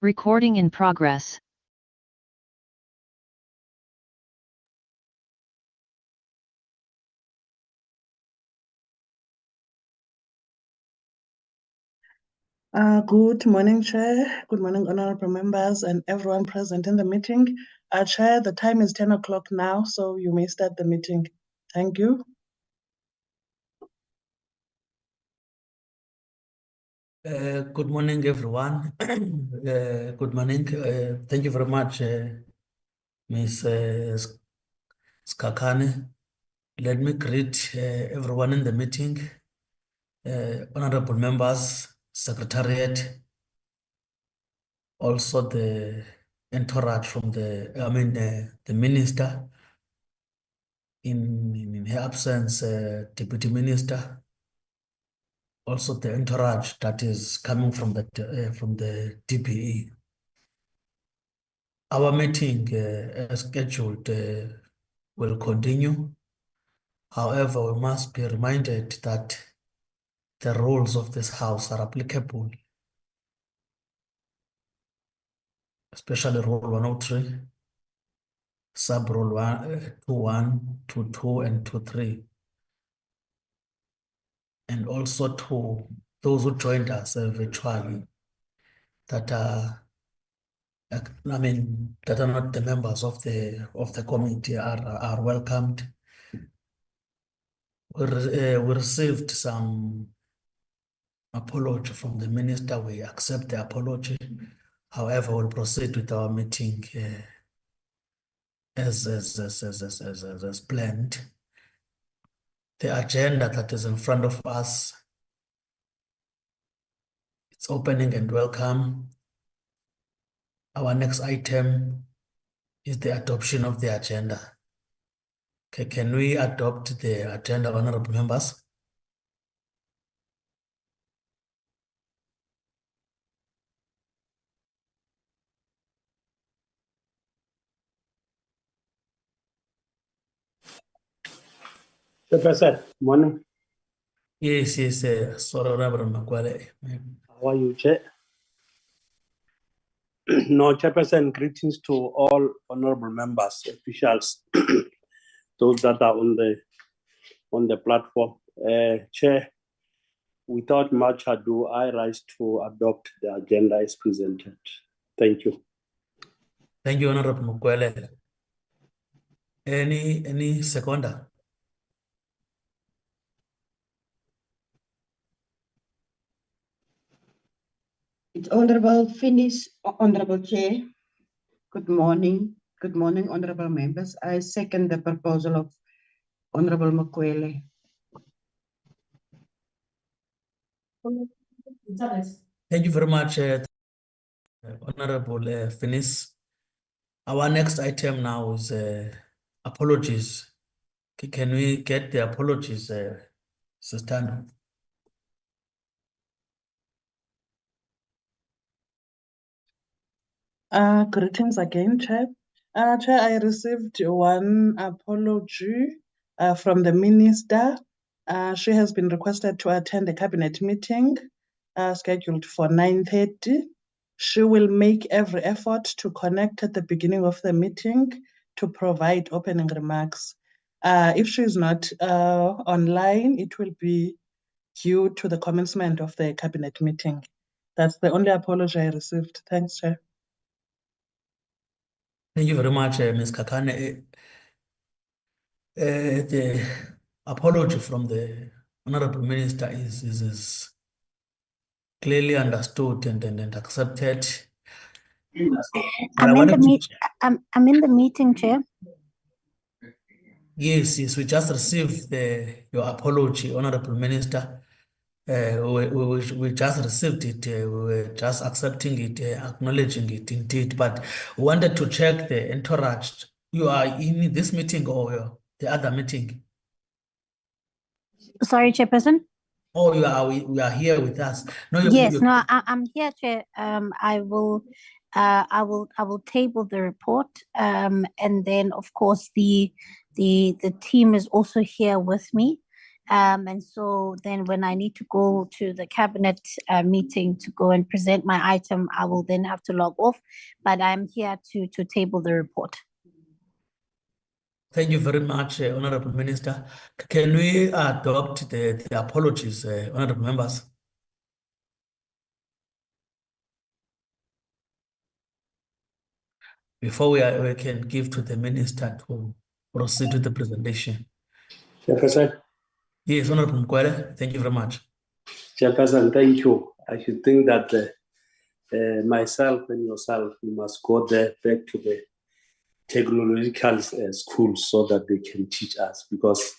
Recording in progress. Good morning, Chair. Good morning, honorable members and everyone present in the meeting. Chair, the time is 10 o'clock now, so you may start the meeting. Thank you. Good morning, everyone. Good morning. Thank you very much, Ms. Skakane. Let me greet everyone in the meeting, honorable members, secretariat, also the entourage from the minister in her absence, deputy minister, also the entourage that is coming from the DPE. Our meeting, as scheduled, will continue. However, we must be reminded that the rules of this house are applicable, especially Rule 103, Sub-Rule 21, 22, and 23. And also to those who joined us virtually that are that are not the members of the committee are welcomed. We received some apology from the minister. We accept the apology. However, we'll proceed with our meeting as planned. The agenda that is in front of us, it's opening and welcome. Our next item is the adoption of the agenda. Okay, can we adopt the agenda, honorable members? Chairperson, morning. Yes, sorry, Honorable Makwale. How are you, Chair? No, Chairperson, greetings to all honorable members, officials, those that are on the platform. Chair, without much ado, I rise to adopt the agenda as presented. Thank you. Thank you, Honorable Makwale. Any seconder? It's Honorable Finis, Honorable Chair. Good morning. Good morning, honorable members. I second the proposal of Honorable Makwele. Thank you very much, Honorable Finis. Our next item now is apologies. Can we get the apologies, Sister? Greetings again, Chair. Chair, I received one apology from the minister. She has been requested to attend a cabinet meeting scheduled for 9:30. She will make every effort to connect at the beginning of the meeting to provide opening remarks. If she is not online, it will be due to the commencement of the cabinet meeting. That's the only apology I received. Thanks, Chair. Thank you very much, Ms. Kakane. The apology from the Honorable Minister is clearly understood and accepted. I'm in the meeting, Chair. Yes, we just received your apology, Honorable Minister. We just received it. We were just accepting it, acknowledging it indeed. But we wanted to check the entourage. You are in this meeting or the other meeting? Sorry, Chairperson. Oh, we are here with us. No, I'm here, Chair. I will table the report. And then, of course, the team is also here with me. And so then when I need to go to the cabinet meeting to go and present my item, I will then have to log off. But I'm here to table the report. Thank you very much, Honorable Minister. Can we adopt the apologies, Honorable members? Before we can give to the Minister to proceed with the presentation. Chairperson, Yes, Honorable Mkwele, thank you very much. Chairperson, thank you. I should think that myself and yourself, we must go there back to the technological schools so that they can teach us, because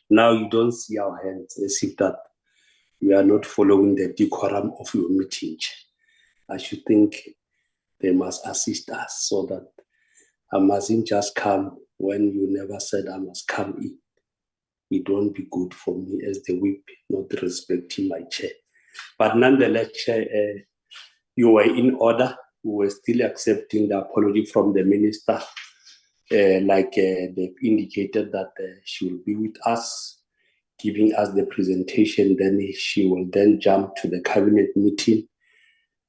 now you don't see our hands as if that we are not following the decorum of your meeting. I should think they must assist us so that I mustn't just come when you never said I must come in. It won't be good for me as the whip, not respecting my chair. But nonetheless, Chair, you were in order. We were still accepting the apology from the minister. They've indicated that she will be with us, giving us the presentation. Then she will then jump to the cabinet meeting,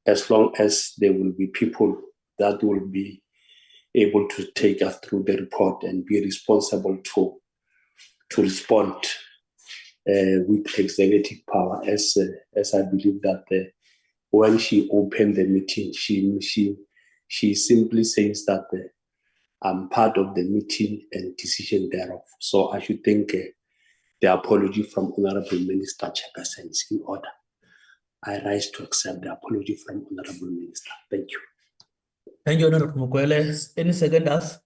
as long as there will be people that will be able to take us through the report and be responsible to respond with executive power, as I believe that when she opened the meeting, she simply says that I'm part of the meeting and decision thereof. So I should think the apology from Honorable Minister Chairperson is in order. I rise to accept the apology from Honorable Minister. Thank you. Thank you, Honorable Mkwele. Any seconders?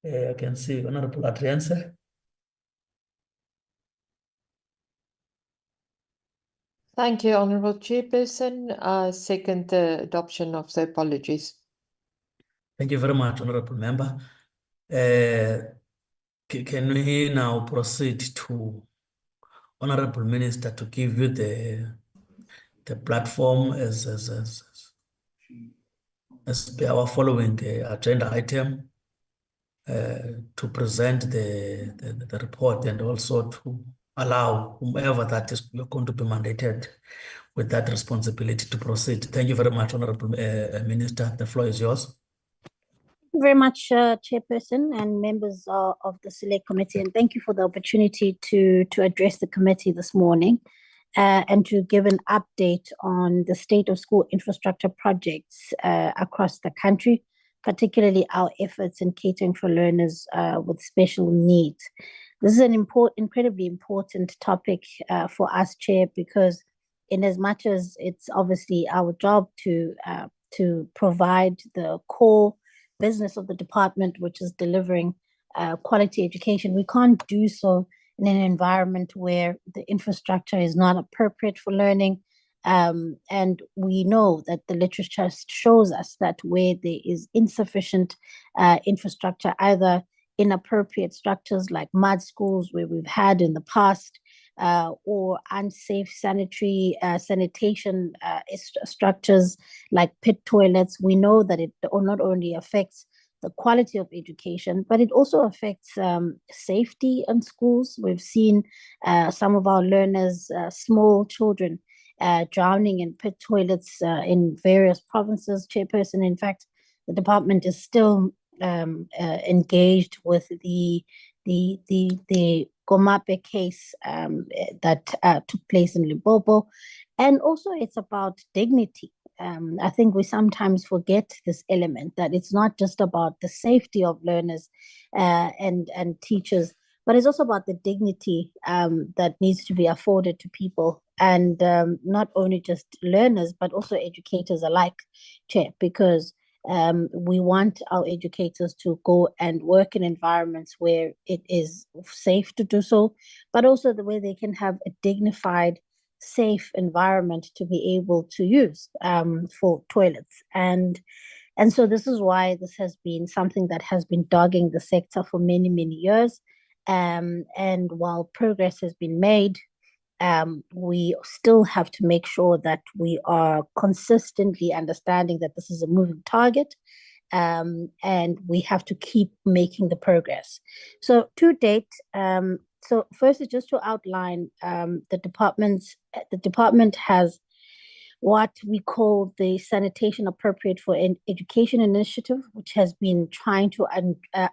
I can see Honorable Adrianse. Thank you, Honorable Chairperson. I second the adoption of the apologies. Thank you very much, Honorable Member. Can we now proceed to Honorable Minister to give you the platform as per our following agenda item to present the report, and also to allow whomever that is going to be mandated with that responsibility to proceed. Thank you very much, Honorable Minister. The floor is yours. Thank you very much, Chairperson and members of the Select Committee, and thank you for the opportunity to address the committee this morning and to give an update on the state of school infrastructure projects across the country, particularly our efforts in catering for learners with special needs. This is an incredibly important topic for us, Chair, because in as much as it's obviously our job to provide the core business of the department, which is delivering quality education, we can't do so in an environment where the infrastructure is not appropriate for learning. And we know that the literature shows us that where there is insufficient infrastructure, either inappropriate structures like mud schools where we've had in the past, or unsafe sanitation structures like pit toilets, we know that it not only affects the quality of education, but it also affects safety in schools. We've seen some of our learners, small children, drowning in pit toilets in various provinces, Chairperson. In fact, the department is still engaged with the Gomape case that took place in Limpopo. And also it's about dignity. I think we sometimes forget this element, that it's not just about the safety of learners and teachers, but it's also about the dignity that needs to be afforded to people, and not only just learners, but also educators alike, Chair, because we want our educators to go and work in environments where it is safe to do so, but also the way they can have a dignified, safe environment to be able to use for toilets. And so this is why this has been something that has been dogging the sector for many, many years. And while progress has been made, we still have to make sure that we are consistently understanding that this is a moving target, and we have to keep making the progress. So to date, So firstly, just to outline, the department has what we call the Sanitation Appropriate for Education initiative, which has been trying to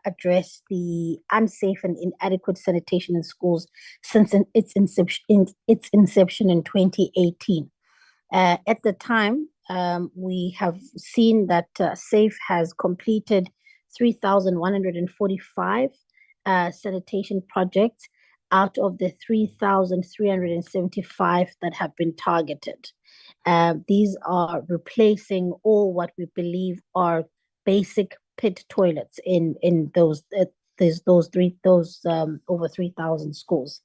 address the unsafe and inadequate sanitation in schools since its inception in 2018. At the time, we have seen that SAFE has completed 3,145 sanitation projects out of the 3,375 that have been targeted. These are replacing all what we believe are basic pit toilets in those over 3,000 schools.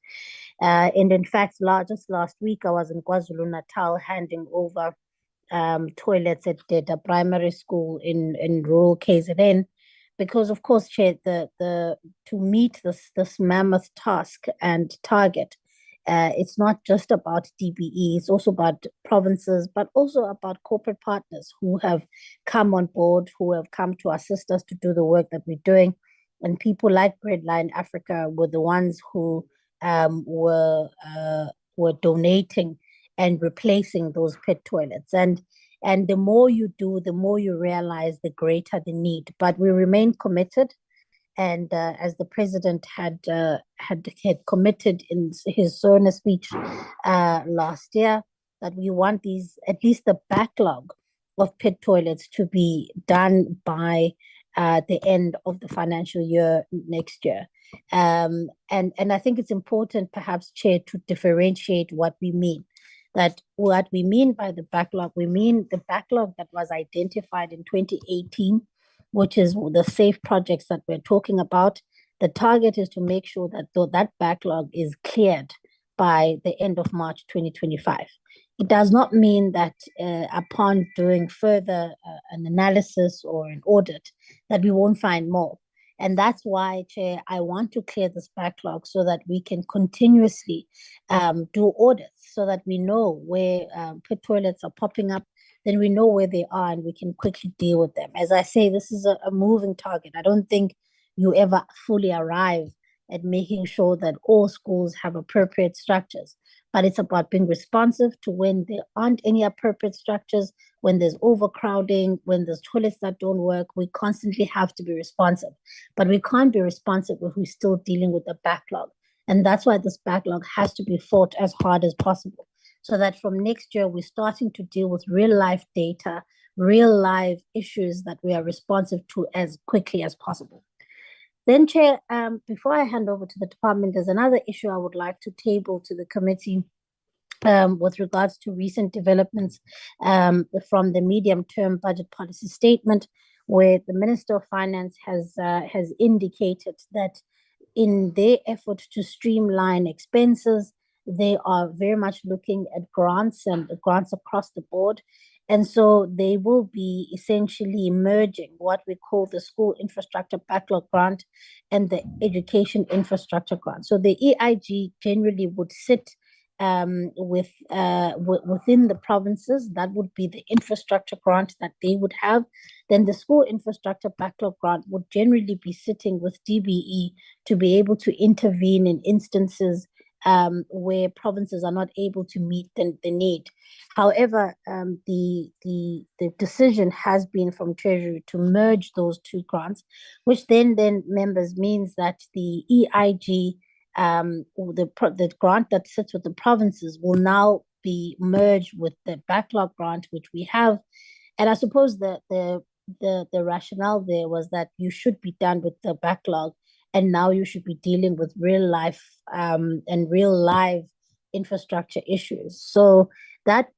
And in fact, just last week, I was in KwaZulu-Natal handing over toilets at a primary school in rural KZN, because of course, Chair, to meet this mammoth task and target, it's not just about DBE, it's also about provinces, but also about corporate partners who have come on board, who have come to assist us to do the work that we're doing. And people like Breadline Africa were the ones who were donating and replacing those pit toilets. And the more you do, the more you realize the greater the need. But we remain committed. And as the president had committed in his SONA speech last year, that we want at least the backlog of pit toilets to be done by the end of the financial year next year. And I think it's important, perhaps, Chair, to differentiate what we mean. That what we mean by the backlog, we mean the backlog that was identified in 2018, which is the SAFE projects that we're talking about. The target is to make sure that that backlog is cleared by the end of March 2025. It does not mean that upon doing further an analysis or an audit that we won't find more. And that's why, Chair, I want to clear this backlog so that we can continuously do audits, so that we know where pit toilets are popping up, then we know where they are and we can quickly deal with them. As I say, this is a moving target. I don't think you ever fully arrive at making sure that all schools have appropriate structures, but it's about being responsive to when there aren't any appropriate structures, when there's overcrowding, when there's toilets that don't work. We constantly have to be responsive, but we can't be responsive if we're still dealing with the backlog. And that's why this backlog has to be fought as hard as possible, so that from next year, we're starting to deal with real life data, real life issues that we are responsive to as quickly as possible. Then, Chair, before I hand over to the department, there's another issue I would like to table to the committee with regards to recent developments from the medium-term budget policy statement, where the Minister of Finance has indicated that in their effort to streamline expenses, they are very much looking at grants and grants across the board. And so they will be essentially merging what we call the School Infrastructure Backlog Grant and the Education Infrastructure Grant. So the EIG generally would sit within the provinces. That would be the infrastructure grant that they would have. Then the School Infrastructure Backlog Grant would generally be sitting with DBE to be able to intervene in instances where provinces are not able to meet the need. However, the decision has been from Treasury to merge those two grants, which then members means that the EIG, the grant that sits with the provinces, will now be merged with the backlog grant which we have. And I suppose the rationale there was that you should be done with the backlog, and now you should be dealing with real life and real live infrastructure issues. So that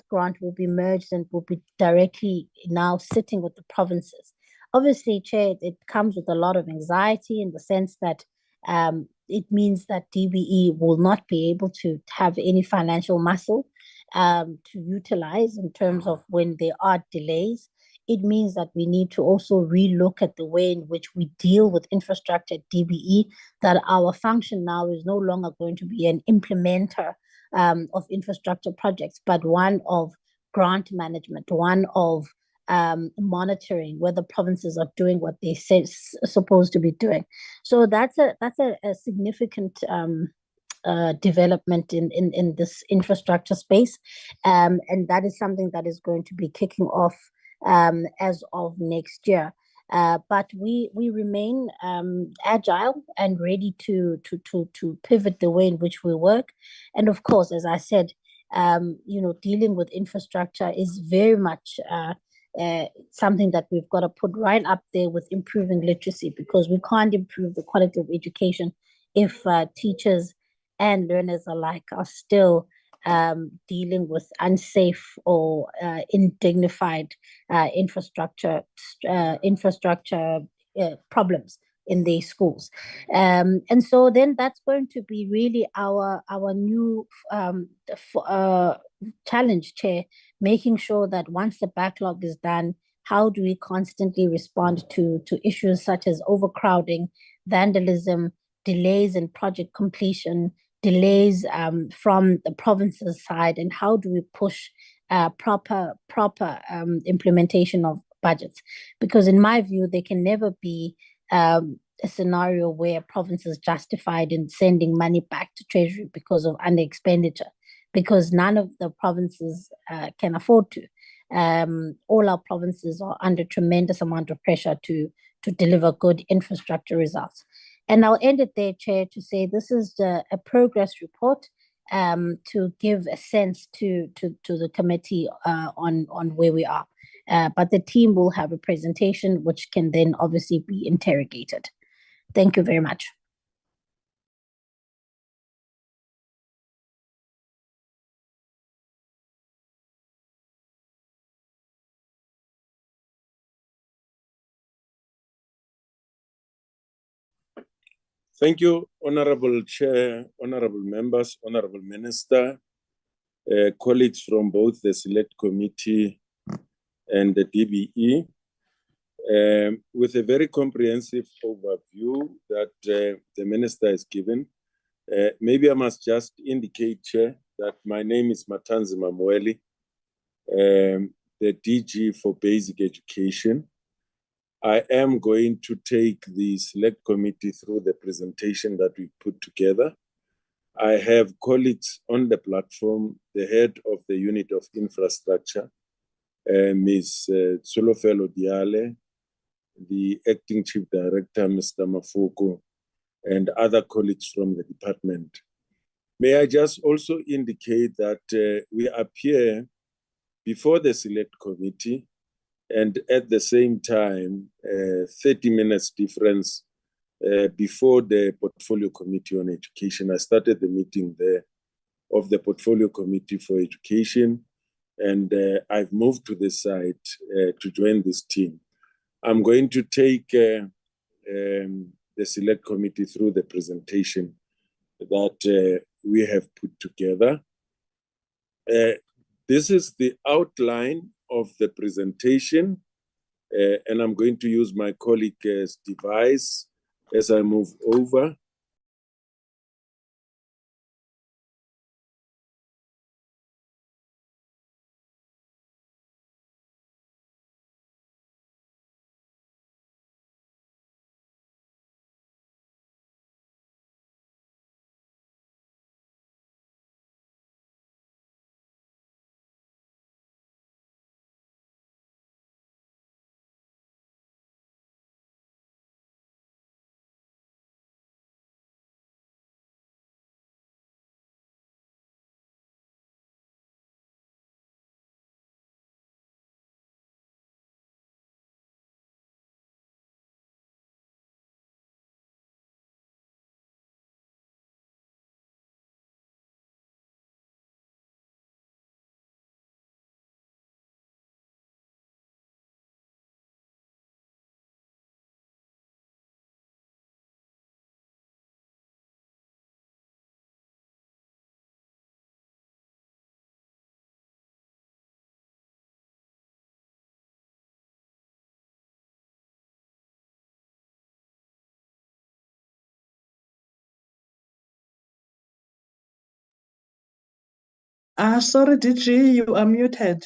grant will be merged and will be directly now sitting with the provinces. Obviously, Chair, it comes with a lot of anxiety in the sense that it means that DBE will not be able to have any financial muscle to utilize in terms of when there are delays. It means that we need to also relook at the way in which we deal with infrastructure at DBE, that our function now is no longer going to be an implementer of infrastructure projects, but one of grant management, one of monitoring whether provinces are doing what they say supposed to be doing. So that's a significant development in this infrastructure space, and that is something that is going to be kicking off as of next year. But we remain agile and ready to pivot the way in which we work. And of course, as I said, dealing with infrastructure is very much something that we've got to put right up there with improving literacy, because we can't improve the quality of education if teachers and learners alike are still dealing with unsafe or indignified infrastructure problems in these schools. And so then that's going to be really our new challenge, Chair, making sure that once the backlog is done, how do we constantly respond to issues such as overcrowding, vandalism, delays in project completion, delays from the province's side, and how do we push proper implementation of budgets? Because in my view, there can never be a scenario where a province is justified in sending money back to Treasury because of under expenditure, because none of the provinces can afford to. All our provinces are under tremendous amount of pressure to deliver good infrastructure results. And I'll end it there, Chair, to say this is a progress report to give a sense to the committee on where we are. But the team will have a presentation which can then obviously be interrogated. Thank you very much. Thank you, Honorable Chair, Honorable Members, Honorable Minister, colleagues from both the Select Committee and the DBE, with a very comprehensive overview that the Minister has given. Maybe I must just indicate, Chair, that my name is Matanzima Mweli, the DG for Basic Education. I am going to take the Select Committee through the presentation that we put together. I have colleagues on the platform, the head of the Unit of Infrastructure, Ms. Tsolofelo Diale, the Acting Chief Director, Mr. Mafoko, and other colleagues from the department. May I just also indicate that we appear before the Select Committee, and at the same time, 30 minutes difference before the Portfolio Committee on Education. I started the meeting there of the Portfolio Committee for Education, and I've moved to this side to join this team. I'm going to take the Select Committee through the presentation that we have put together. This is the outline of the presentation, and I'm going to use my colleague's device as I move over. Sorry, DG, you are muted.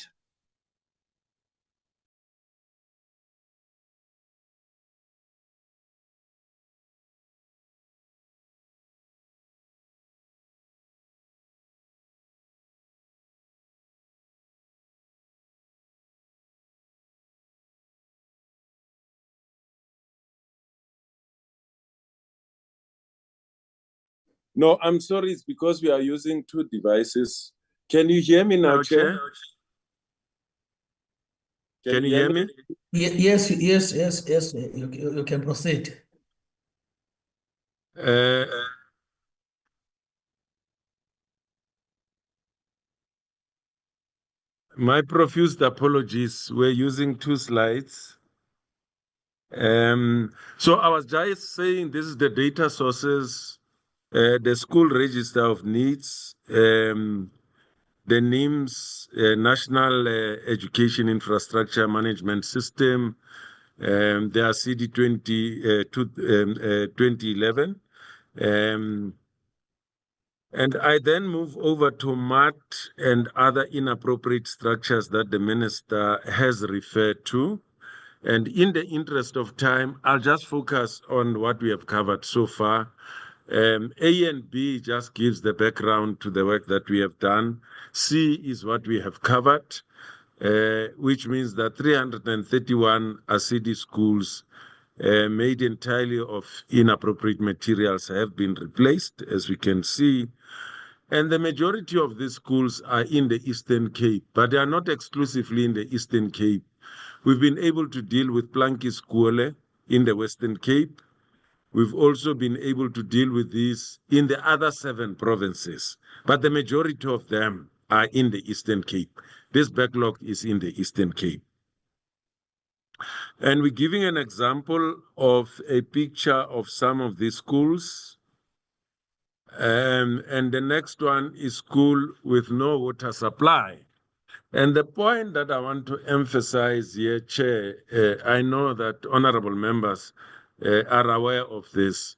No, I'm sorry, it's because we are using two devices. Can you hear me now, Chair? Can you hear me? Yes, you can proceed. My profuse apologies. We're using two slides. So I was just saying this is the data sources, the school register of needs, the NIMS, National Education Infrastructure Management System, there are CD 2011. And I then move over to MAT and other inappropriate structures that the minister has referred to. And in the interest of time, I'll just focus on what we have covered so far. A and B just gives the background to the work that we have done. C is what we have covered, which means that 331 ASIDI schools made entirely of inappropriate materials have been replaced, as we can see. And the majority of these schools are in the Eastern Cape, but they are not exclusively in the Eastern Cape. We've been able to deal with Planky Skole in the Western Cape. We've also been able to deal with these in the other 7 provinces, but the majority of them are in the Eastern Cape. This backlog is in the Eastern Cape. And we're giving an example of a picture of some of these schools. And the next one is school with no water supply. And the point that I want to emphasize here, Chair, I know that honorable members are aware of this.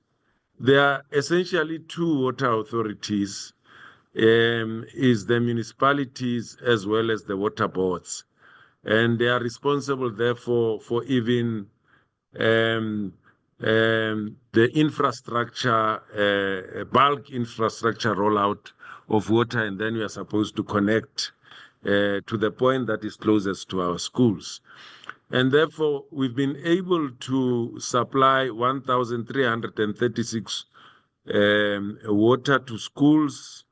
There are essentially 2 water authorities, is the municipalities as well as the water boards. And they are responsible, therefore, for even the infrastructure, bulk infrastructure rollout of water, and then we are supposed to connect to the point that is closest to our schools. And therefore, we've been able to supply 1,336 water to schools.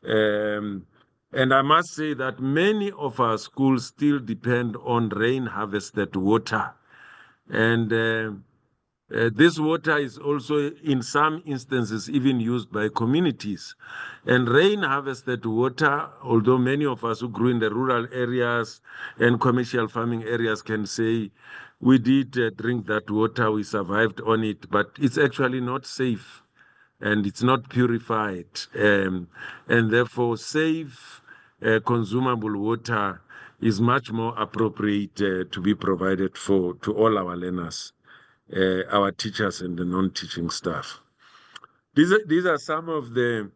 And I must say that many of our schools still depend on rain harvested water. And this water is also, in some instances, even used by communities. And rain harvested water, although many of us who grew in the rural areas and commercial farming areas can say, we did drink that water, we survived on it, but it's actually not safe and it's not purified. And therefore, safe, consumable water is much more appropriate to be provided to all our learners. Our teachers and the non-teaching staff. These are some of the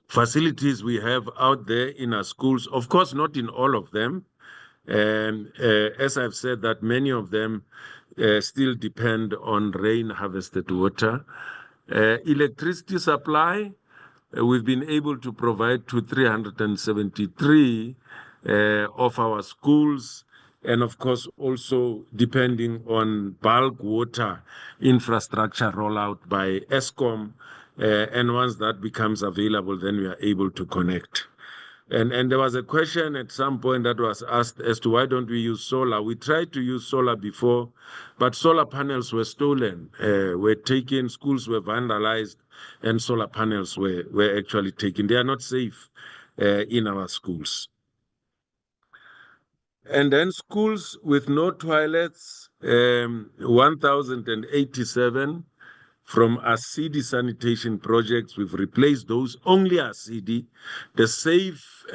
facilities we have out there in our schools. Of course, not in all of them. As I've said, that many of them still depend on rain harvested water. Electricity supply, we've been able to provide to 373 of our schools. And of course, also depending on bulk water infrastructure rollout by Eskom. And once that becomes available, then we are able to connect. And there was a question at some point that was asked as to why don't we use solar? We tried to use solar before, but solar panels were stolen, were taken, schools were vandalized, and solar panels were actually taken. They are not safe in our schools. And then schools with no toilets, 1,087 from ASIDI sanitation projects. We've replaced those, only ASIDI. The SAFE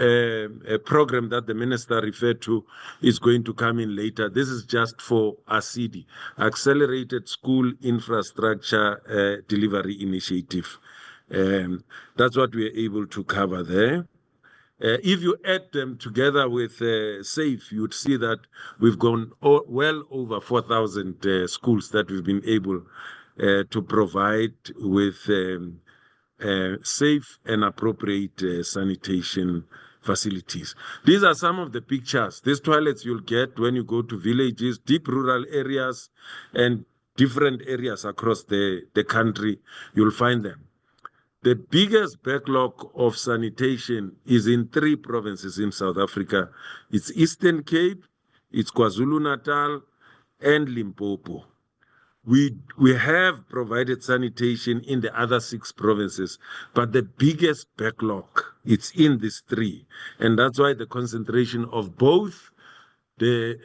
program that the minister referred to is going to come in later. This is just for ASIDI, Accelerated School Infrastructure Delivery Initiative. That's what we are able to cover there. If you add them together with SAFE, you'd see that we've gone well over 4,000 schools that we've been able to provide with safe and appropriate sanitation facilities. These are some of the pictures. These toilets you'll get when you go to villages, deep rural areas, and different areas across the country, you'll find them. the biggest backlog of sanitation is in 3 provinces in South Africa. It's Eastern Cape, it's KwaZulu-Natal, and Limpopo. We have provided sanitation in the other 6 provinces, but the biggest backlog, it's in these 3. And that's why the concentration of both the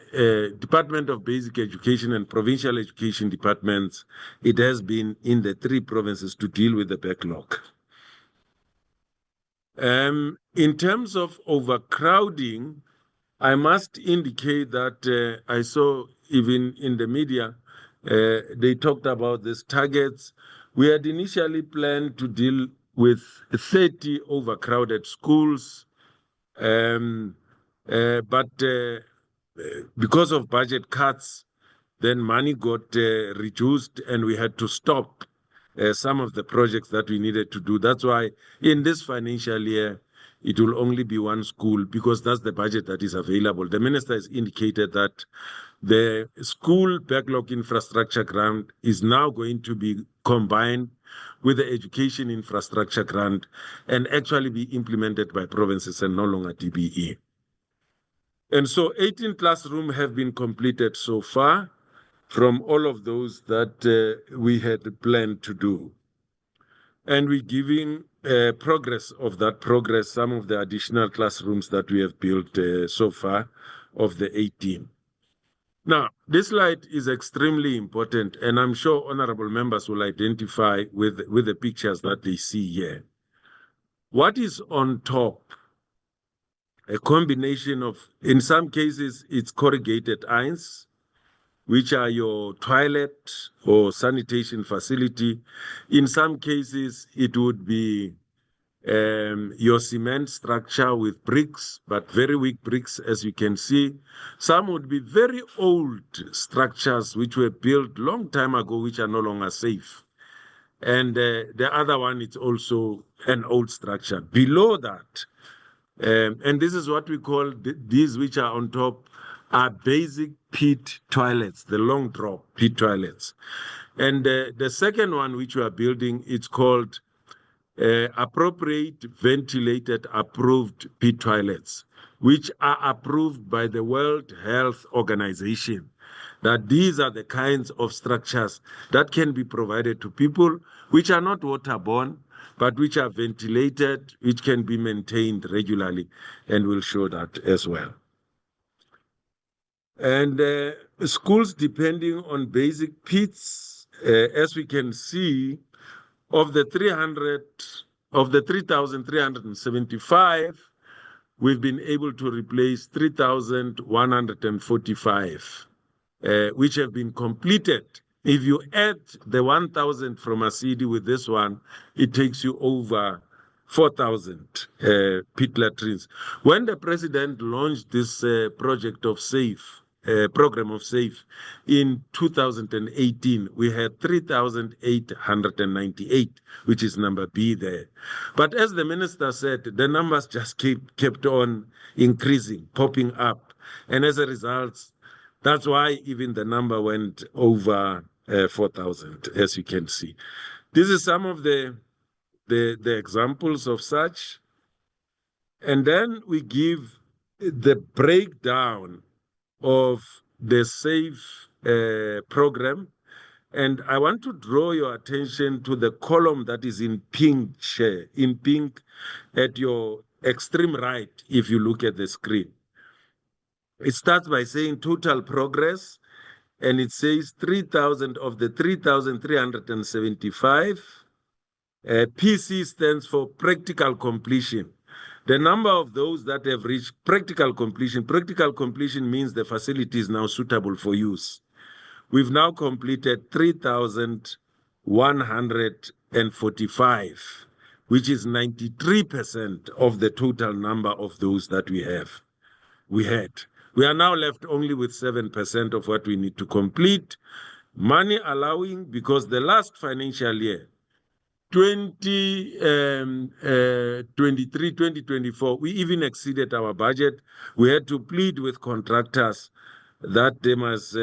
Department of Basic Education and Provincial Education departments, it has been in the 3 provinces to deal with the backlog. In terms of overcrowding, I must indicate that I saw even in the media, they talked about these targets. We had initially planned to deal with 30 overcrowded schools, but because of budget cuts, then money got reduced and we had to stop some of the projects that we needed to do. That's why in this financial year, it will only be 1 school because that's the budget that is available. The minister has indicated that the school backlog infrastructure grant is now going to be combined with the education infrastructure grant and actually be implemented by provinces and no longer DBE. And so 18 classrooms have been completed so far from all of those that we had planned to do. And we're giving progress of that progress, some of the additional classrooms that we have built so far of the 18. Now, this slide is extremely important, and I'm sure honorable members will identify with the pictures that they see here. What is on top? A combination of, in some cases, it's corrugated ions, which are your toilet or sanitation facility. In some cases, it would be your cement structure with bricks, but very weak bricks, as you can see. Some would be very old structures which were built long time ago, which are no longer safe. And the other one is also an old structure. Below that, and this is what we call these which are on top are basic pit toilets, the long drop pit toilets. And the second one which we are building, it's called appropriate ventilated approved pit toilets, which are approved by the World Health Organization. That these are the kinds of structures that can be provided to people which are not waterborne, but which are ventilated, which can be maintained regularly, and we'll show that as well. And schools depending on basic pits, as we can see, of the 3,375, we've been able to replace 3,145, which have been completed. If you add the 1,000 from ASIDI with this one, it takes you over 4,000 pit latrines. When the president launched this project of SAFE, program of SAFE in 2018, we had 3,898, which is number B there. But as the minister said, the numbers just kept on increasing, popping up. And as a result, that's why even the number went over 4,000, as you can see. This is some of the examples of such. And then we give the breakdown of the SAFE program. And I want to draw your attention to the column that is in pink, in pink at your extreme right, if you look at the screen. It starts by saying total progress, and it says 3,000 of the 3,375. PC stands for practical completion. The number of those that have reached practical completion means the facility is now suitable for use. We've now completed 3,145, which is 93% of the total number of those that we had. We are now left only with 7% of what we need to complete. Money allowing, because the last financial year, 2023-2024, we even exceeded our budget. We had to plead with contractors that they must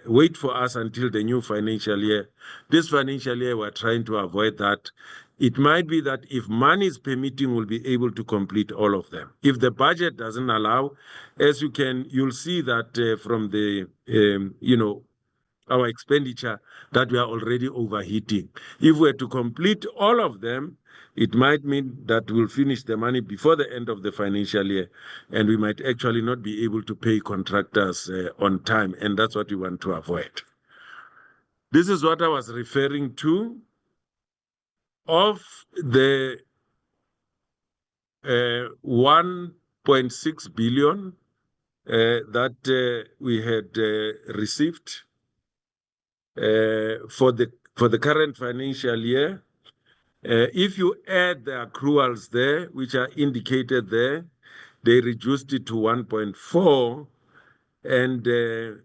wait for us until the new financial year. This financial year, we're trying to avoid that. it might be that if money is permitting, we'll be able to complete all of them. If the budget doesn't allow, you'll see that from the, our expenditure, that we are already overheating. If we're to complete all of them, it might mean that we'll finish the money before the end of the financial year, and we might actually not be able to pay contractors on time, and that's what we want to avoid. This is what I was referring to. Of the 1.6 billion that we had received for the current financial year, if you add the accruals there, which are indicated there, they reduced it to 1.4, and the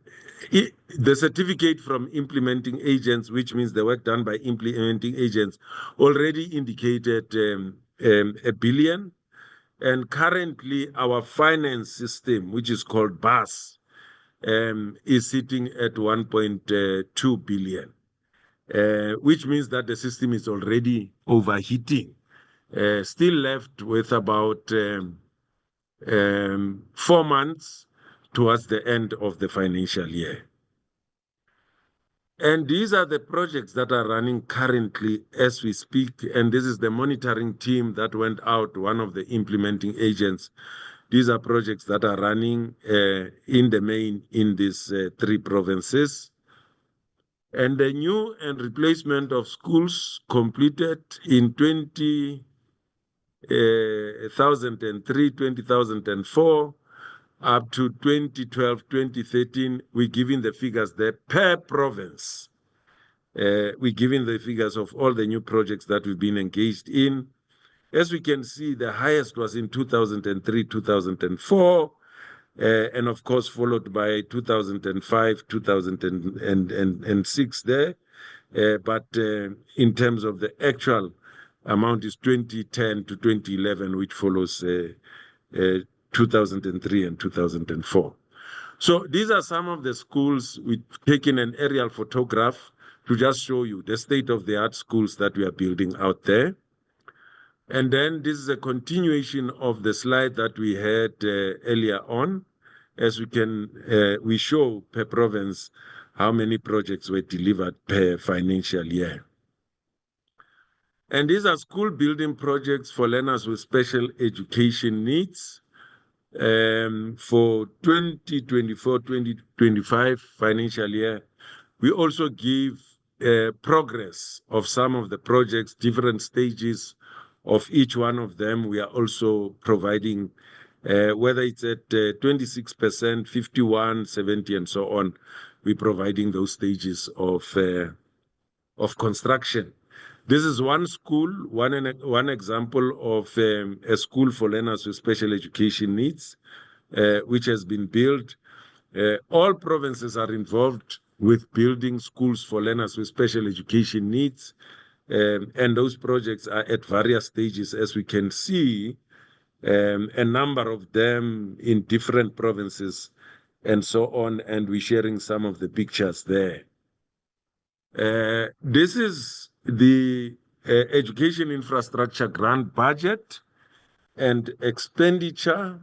certificate from implementing agents, which means the work done by implementing agents, already indicated 1 billion. And currently, our finance system, which is called BAS, is sitting at 1.2 billion, which means that the system is already overheating. Still left with about 4 months towards the end of the financial year. And these are the projects that are running currently as we speak. And this is the monitoring team that went out, one of the implementing agents. These are projects that are running in the main in these 3 provinces. And the new and replacement of schools completed in 2003, 2004, up to 2012, 2013, we're giving the figures there per province. We're giving the figures of all the new projects that we've been engaged in. As we can see, the highest was in 2003, 2004, and of course followed by 2005, 2006 there. But in terms of the actual amount is 2010 to 2011, which follows 2003 and 2004. So these are some of the schools. We've taken an aerial photograph to just show you the state-of-the-art schools that we are building out there. And then this is a continuation of the slide that we had earlier on. As we show per province how many projects were delivered per financial year. And these are school building projects for learners with special education needs. For 2024-2025 financial year, we also give progress of some of the projects, different stages of each one of them. We are also providing, whether it's at 26%, 51, 70, and so on, we're providing those stages of construction. This is one school, one example of a school for learners with special education needs, which has been built. All provinces are involved with building schools for learners with special education needs, and those projects are at various stages, as we can see, a number of them in different provinces and so on, and we're sharing some of the pictures there. This is the education infrastructure grant budget and expenditure.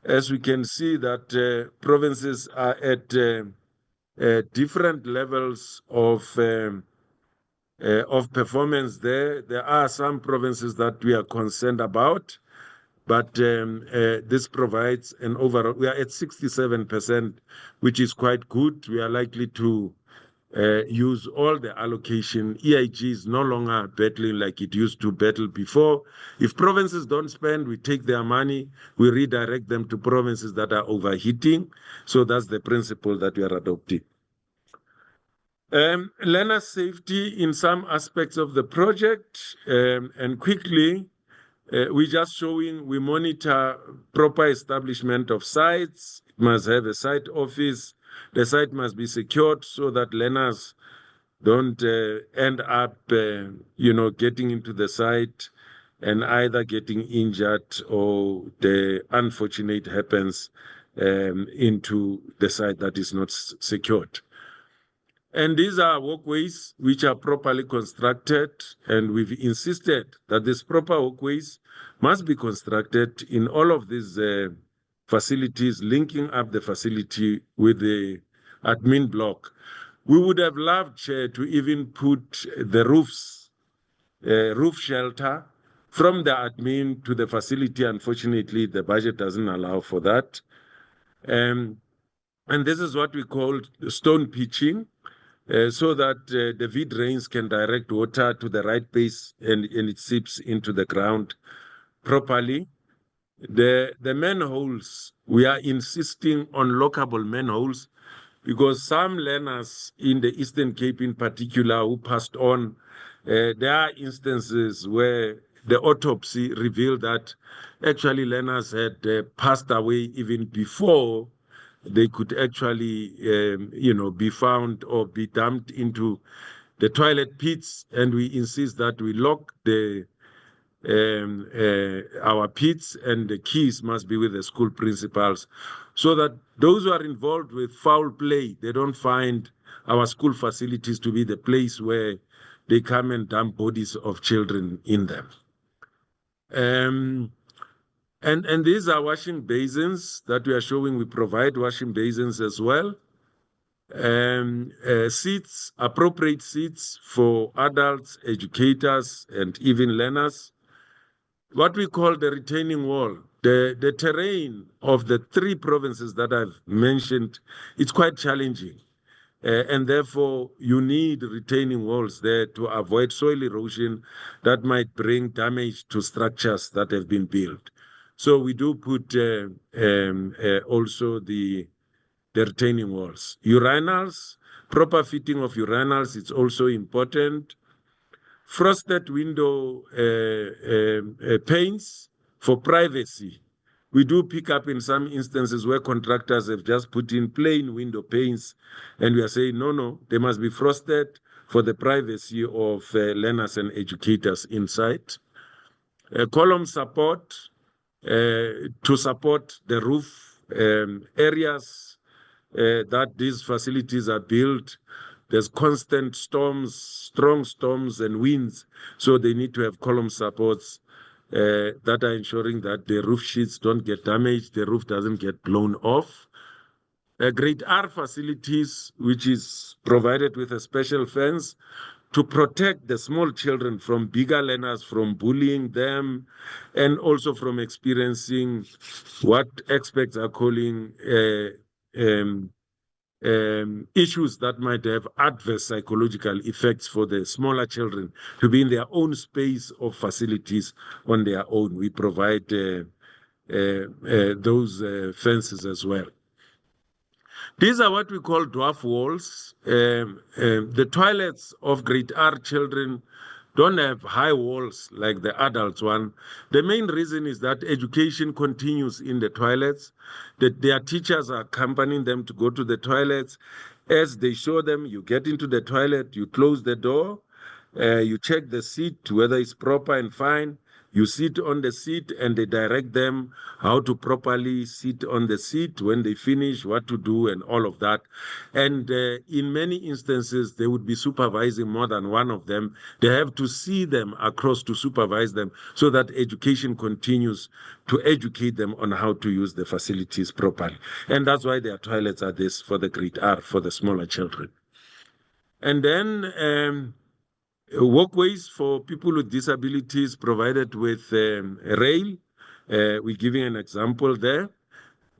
As we can see that provinces are at different levels of performance there. There are some provinces that we are concerned about, but this provides an overall, we are at 67%, which is quite good. We are likely to use all the allocation. EIG is no longer battling like it used to battle before. If provinces don't spend, we take their money, we redirect them to provinces that are overheating. So that's the principle that we are adopting. Learner safety in some aspects of the project, and quickly, we're just showing we monitor proper establishment of sites. It must have a site office. The site must be secured so that learners don't end up, getting into the site and either getting injured or the unfortunate happens into the site that is not secured. And these are walkways which are properly constructed, and we've insisted that these proper walkways must be constructed in all of these facilities, linking up the facility with the admin block. We would have loved, Chair, to even put the roofs, roof shelter from the admin to the facility. Unfortunately, the budget doesn't allow for that. And this is what we call stone pitching, so that the V drains can direct water to the right place and it seeps into the ground properly. The manholes, we are insisting on lockable manholes, because some learners in the Eastern Cape in particular who passed on, there are instances where the autopsy revealed that actually learners had passed away even before they could actually, be found or be dumped into the toilet pits. And we insist that we lock our pits, and the keys must be with the school principals, so that those who are involved with foul play, they don't find our school facilities to be the place where they come and dump bodies of children in them. And these are washing basins that we are showing. We provide washing basins as well. Seats, appropriate seats for adults, educators, and even learners. What we call the retaining wall. The terrain of the 3 provinces that I've mentioned, it's quite challenging. And therefore, you need retaining walls there to avoid soil erosion that might bring damage to structures that have been built. So we do put also the retaining walls. Urinals, proper fitting of urinals, it's also important. Frosted window panes for privacy. We do pick up in some instances where contractors have just put in plain window panes, and we are saying, no, they must be frosted for the privacy of learners and educators inside. Column support to support the roof areas that these facilities are built. There's constant storms, strong storms and winds, so they need to have column supports that are ensuring that the roof sheets don't get damaged, the roof doesn't get blown off. Grade R facilities, which is provided with a special fence to protect the small children from bigger learners, from bullying them, and also from experiencing what experts are calling issues that might have adverse psychological effects for the smaller children to be in their own space of facilities on their own. We provide those fences as well. These are what we call dwarf walls. The toilets of grade R children don't have high walls like the adults one. The main reason is that education continues in the toilets, that their teachers are accompanying them to go to the toilets. As they show them, you get into the toilet, you close the door, you check the seat, whether it's proper and fine. You sit on the seat and they direct them how to properly sit on the seat, when they finish, what to do, and all of that. And in many instances, they would be supervising more than one of them. They have to see them across to supervise them, so that education continues to educate them on how to use the facilities properly. And that's why their toilets are this for the grade R, for the smaller children. And then walkways for people with disabilities provided with rail. We're giving an example there.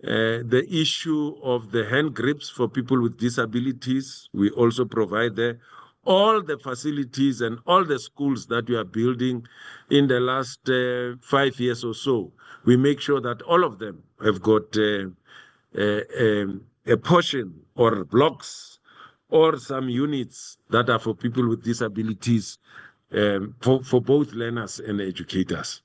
The issue of the hand grips for people with disabilities, we also provide there. All the facilities and all the schools that we are building in the last 5 years or so, we make sure that all of them have got a portion or blocks or some units that are for people with disabilities, for both learners and educators.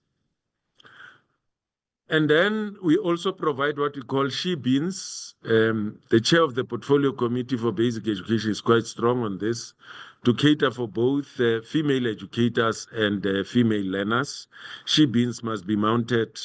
And then we also provide what we call she-beans. The chair of the Portfolio Committee for Basic Education is quite strong on this, to cater for both female educators and female learners. She-beans must be mounted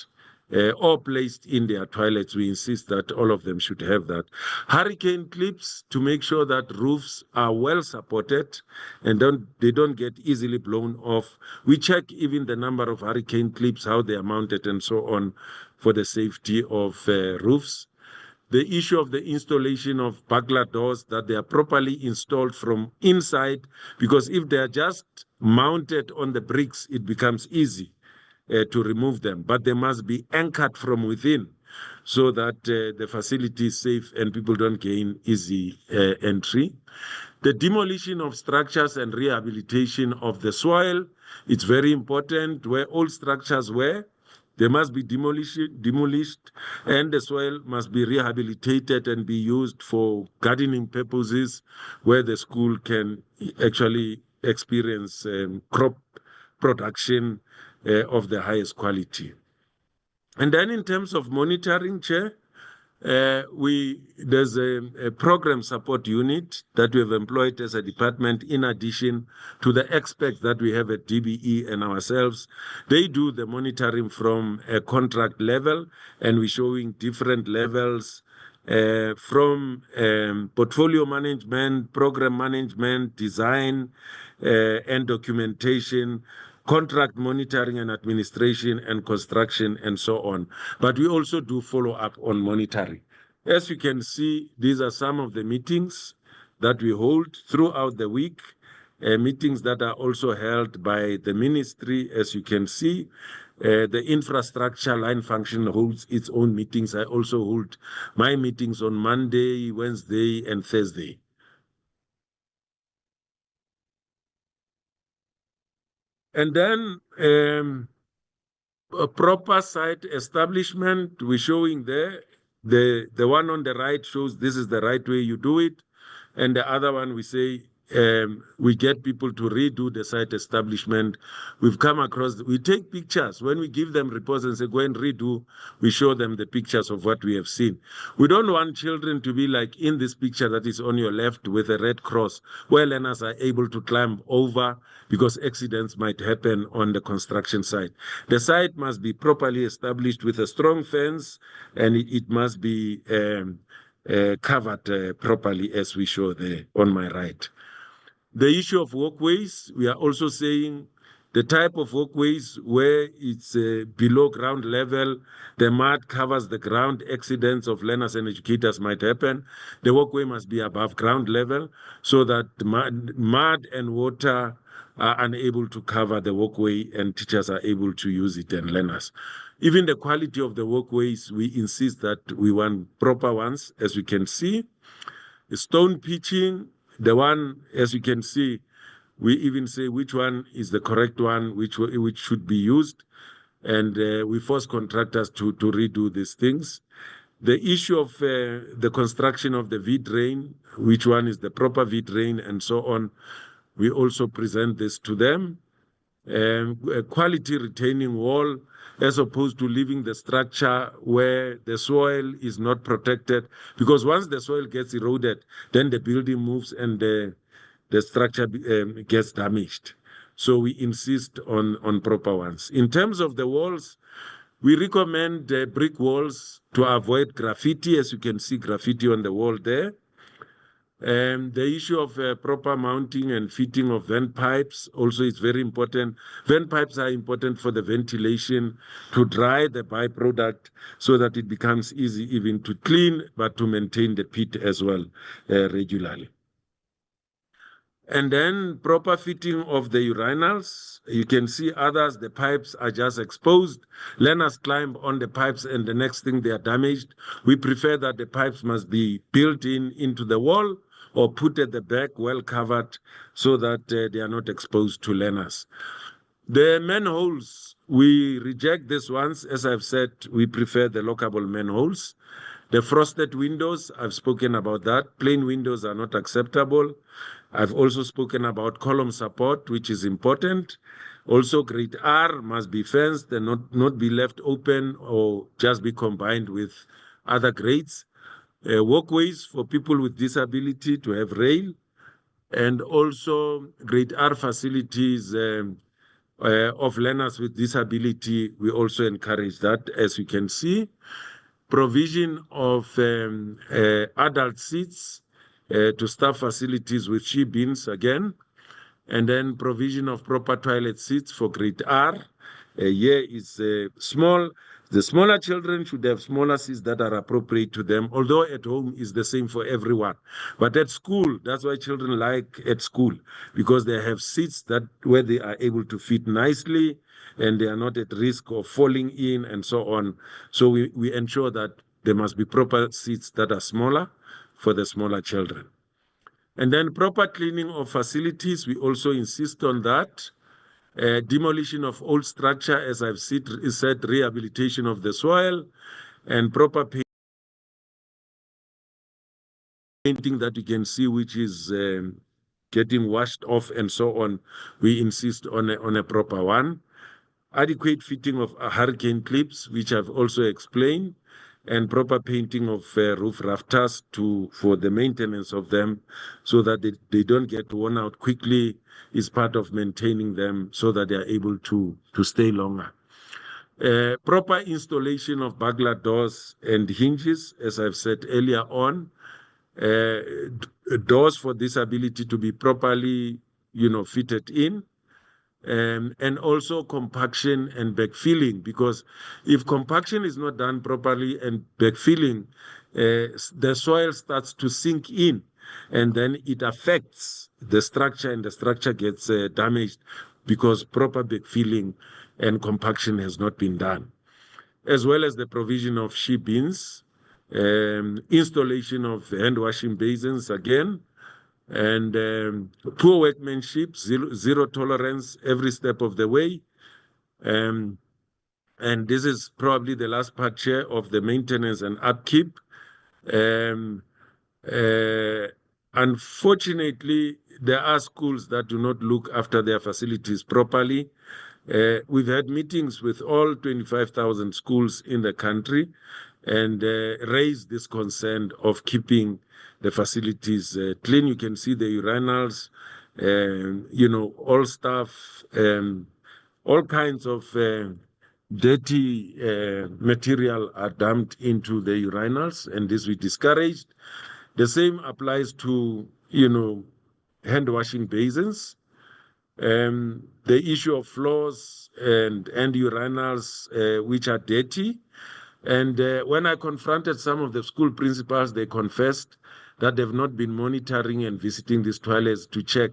or placed in their toilets. We insist that all of them should have that. Hurricane clips to make sure that roofs are well supported and they don't get easily blown off. We check even the number of hurricane clips, how they are mounted and so on for the safety of roofs. The issue of the installation of burglar doors, that they are properly installed from inside, because if they are just mounted on the bricks, it becomes easy to remove them. But they must be anchored from within so that the facility is safe and people don't gain easy entry. The demolition of structures and rehabilitation of the soil, it's very important. Where old structures were, they must be demolished, and the soil must be rehabilitated and be used for gardening purposes, where the school can actually experience crop production of the highest quality. And then in terms of monitoring, Chair, there's a program support unit that we have employed as a department in addition to the experts that we have at DBE and ourselves. They do the monitoring from a contract level, and we're showing different levels from portfolio management, program management, design, and documentation, contract monitoring and administration, and construction, and so on. But we also do follow up on monitoring. As you can see, these are some of the meetings that we hold throughout the week, meetings that are also held by the ministry. As you can see, the infrastructure line function holds its own meetings. I also hold my meetings on Monday, Wednesday, and Thursday. And then a proper site establishment, we're showing there. The one on the right shows this is the right way you do it. And the other one, we say, we get people to redo the site establishment. We've come across, we take pictures. When we give them reports and say, go and redo, we show them the pictures of what we have seen. We don't want children to be like in this picture that is on your left with a red cross, where learners are able to climb over because accidents might happen on the construction site. The site must be properly established with a strong fence, and it must be covered properly, as we show there on my right. The issue of walkways, we are also saying the type of walkways where it's below ground level, the mud covers the ground, accidents of learners and educators might happen. The walkway must be above ground level so that mud and water are unable to cover the walkway and teachers are able to use it and learners. Even the quality of the walkways, we insist that we want proper ones, as we can see. The stone pitching, the one, as you can see, we even say which one is the correct one, which should be used. And we force contractors to redo these things. The issue of the construction of the V-drain, which one is the proper V-drain and so on, we also present this to them. A quality retaining wall, as opposed to leaving the structure where the soil is not protected, because once the soil gets eroded, then the building moves and the structure gets damaged. So we insist on proper ones. In terms of the walls, we recommend brick walls to avoid graffiti, as you can see graffiti on the wall there. The issue of proper mounting and fitting of vent pipes also is very important. Vent pipes are important for the ventilation, to dry the byproduct so that it becomes easy even to clean, but to maintain the pit as well regularly. And then proper fitting of the urinals. You can see others, the pipes are just exposed. Learners climb on the pipes and the next thing they are damaged. We prefer that the pipes must be built into the wall or put at the back, well covered, so that they are not exposed to learners. The manholes, we reject these ones. As I've said, we prefer the lockable manholes. The frosted windows, I've spoken about that. Plain windows are not acceptable. I've also spoken about column support, which is important. Also, grade R must be fenced and not be left open or just be combined with other grades. Walkways for people with disability to have rail, and also grade R facilities of learners with disability, we also encourage that, as you can see. Provision of adult seats to staff facilities with she-beans again, and then provision of proper toilet seats for grade R. Here is small. The smaller children should have smaller seats that are appropriate to them, although at home is the same for everyone. But at school, that's why children like at school, because they have seats that where they are able to fit nicely and they are not at risk of falling in and so on. So we ensure that there must be proper seats that are smaller for the smaller children. And then proper cleaning of facilities, we also insist on that. Demolition of old structure, as I've said, rehabilitation of the soil, and proper painting that you can see, which is getting washed off and so on. We insist on a proper one. Adequate fitting of hurricane clips, which I've also explained, and proper painting of roof rafters for the maintenance of them, so that they don't get worn out quickly, is part of maintaining them so that they are able to stay longer. Proper installation of burglar doors and hinges, as I've said earlier on. Doors for disability to be properly, fitted in. And also compaction and backfilling, because if compaction is not done properly and backfilling, the soil starts to sink in, and then it affects the structure, and the structure gets damaged because proper backfilling and compaction has not been done. As well as the provision of she-beans, installation of hand washing basins again, and poor workmanship, zero tolerance every step of the way. And this is probably the last part, Chair, of the maintenance and upkeep. Unfortunately, there are schools that do not look after their facilities properly. We've had meetings with all 25,000 schools in the country and raised this concern of keeping the facilities clean. You can see the urinals, all stuff, all kinds of dirty material are dumped into the urinals, and this we discouraged. The same applies to, hand washing basins. The issue of floors and urinals which are dirty. And when I confronted some of the school principals, they confessed that they've not been monitoring and visiting these toilets to check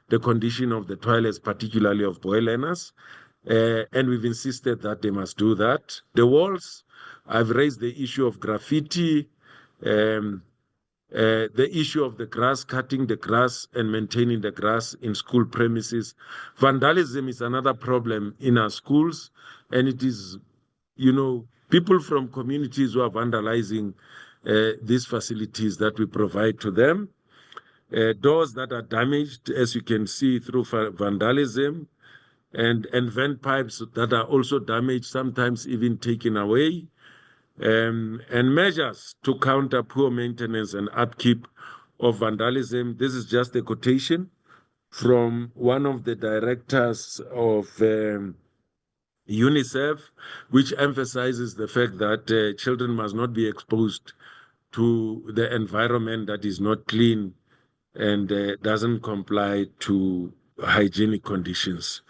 the condition of the toilets, particularly of boy learners. And we've insisted that they must do that. The walls, I've raised the issue of graffiti, the issue of the grass, cutting the grass and maintaining the grass in school premises. Vandalism is another problem in our schools, and it is, people from communities who are vandalizing these facilities that we provide to them. Doors that are damaged, as you can see, through vandalism, and vent pipes that are also damaged, sometimes even taken away. And measures to counter poor maintenance and upkeep of vandalism. This is just a quotation from one of the directors of UNICEF, which emphasizes the fact that children must not be exposed to the environment that is not clean and doesn't comply to hygienic conditions.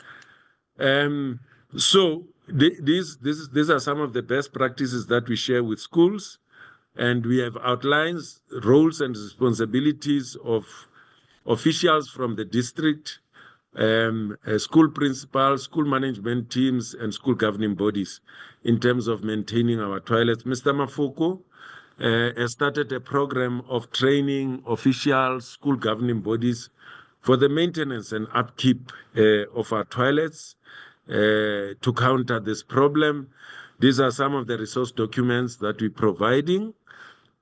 So these are some of the best practices that we share with schools, and we have outlined roles and responsibilities of officials from the district, school principals, school management teams, and school governing bodies in terms of maintaining our toilets. Mr. Mafoko has started a program of training officials, school governing bodies for the maintenance and upkeep of our toilets to counter this problem. These are some of the resource documents that we're providing,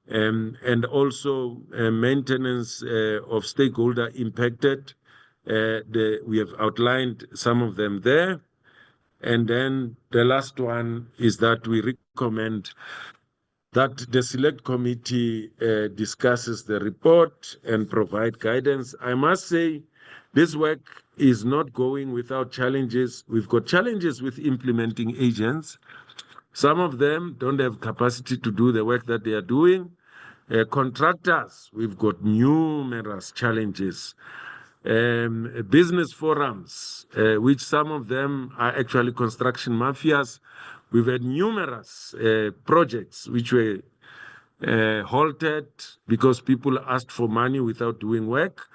and also maintenance of stakeholder impacted. We have outlined some of them there. And then the last one is that we recommend that the select committee discusses the report and provide guidance. I must say This work is not going without challenges. We've got challenges with implementing agents. Some of them don't have capacity to do the work that they are doing. Contractors, we've got numerous challenges. Business forums, which some of them are actually construction mafias. We've had numerous projects which were halted because people asked for money without doing work.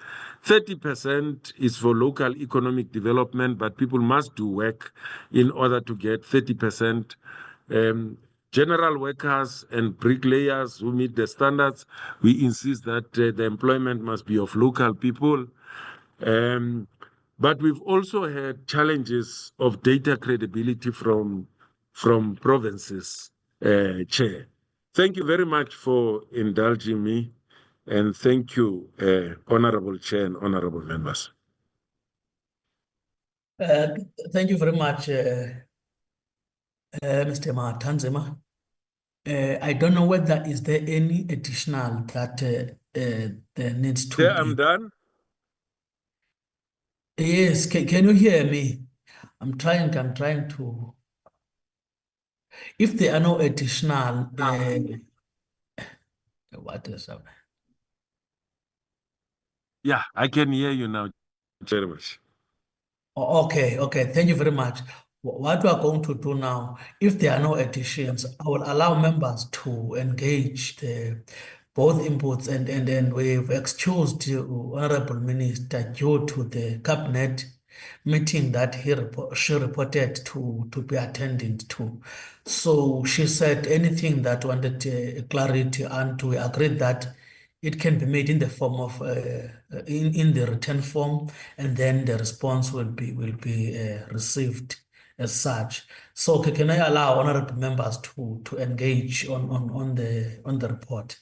30% is for local economic development, but people must do work in order to get 30%. General workers and bricklayers who meet the standards, we insist that the employment must be of local people. But we've also had challenges of data credibility from provinces, Chair. Thank you very much for indulging me, and thank you, Honorable Chair and Honorable Members. Thank you very much, Mr. Matanzima. I don't know whether is there any additional that there needs to Chair, be. I'm done. Yes, can you hear me? I'm trying to. If there are no additional, what is up? Yeah, I can hear you now. Very much. Okay, thank you very much. What we are going to do now, if there are no additions, I will allow members to engage both inputs, and then we've excused the Honorable Minister due to the cabinet meeting that she reported to be attending to. So she said anything that wanted clarity, and we agreed that it can be made in the form of in the written form, and then the response will be received as such. So can I allow honorable members to engage on the report?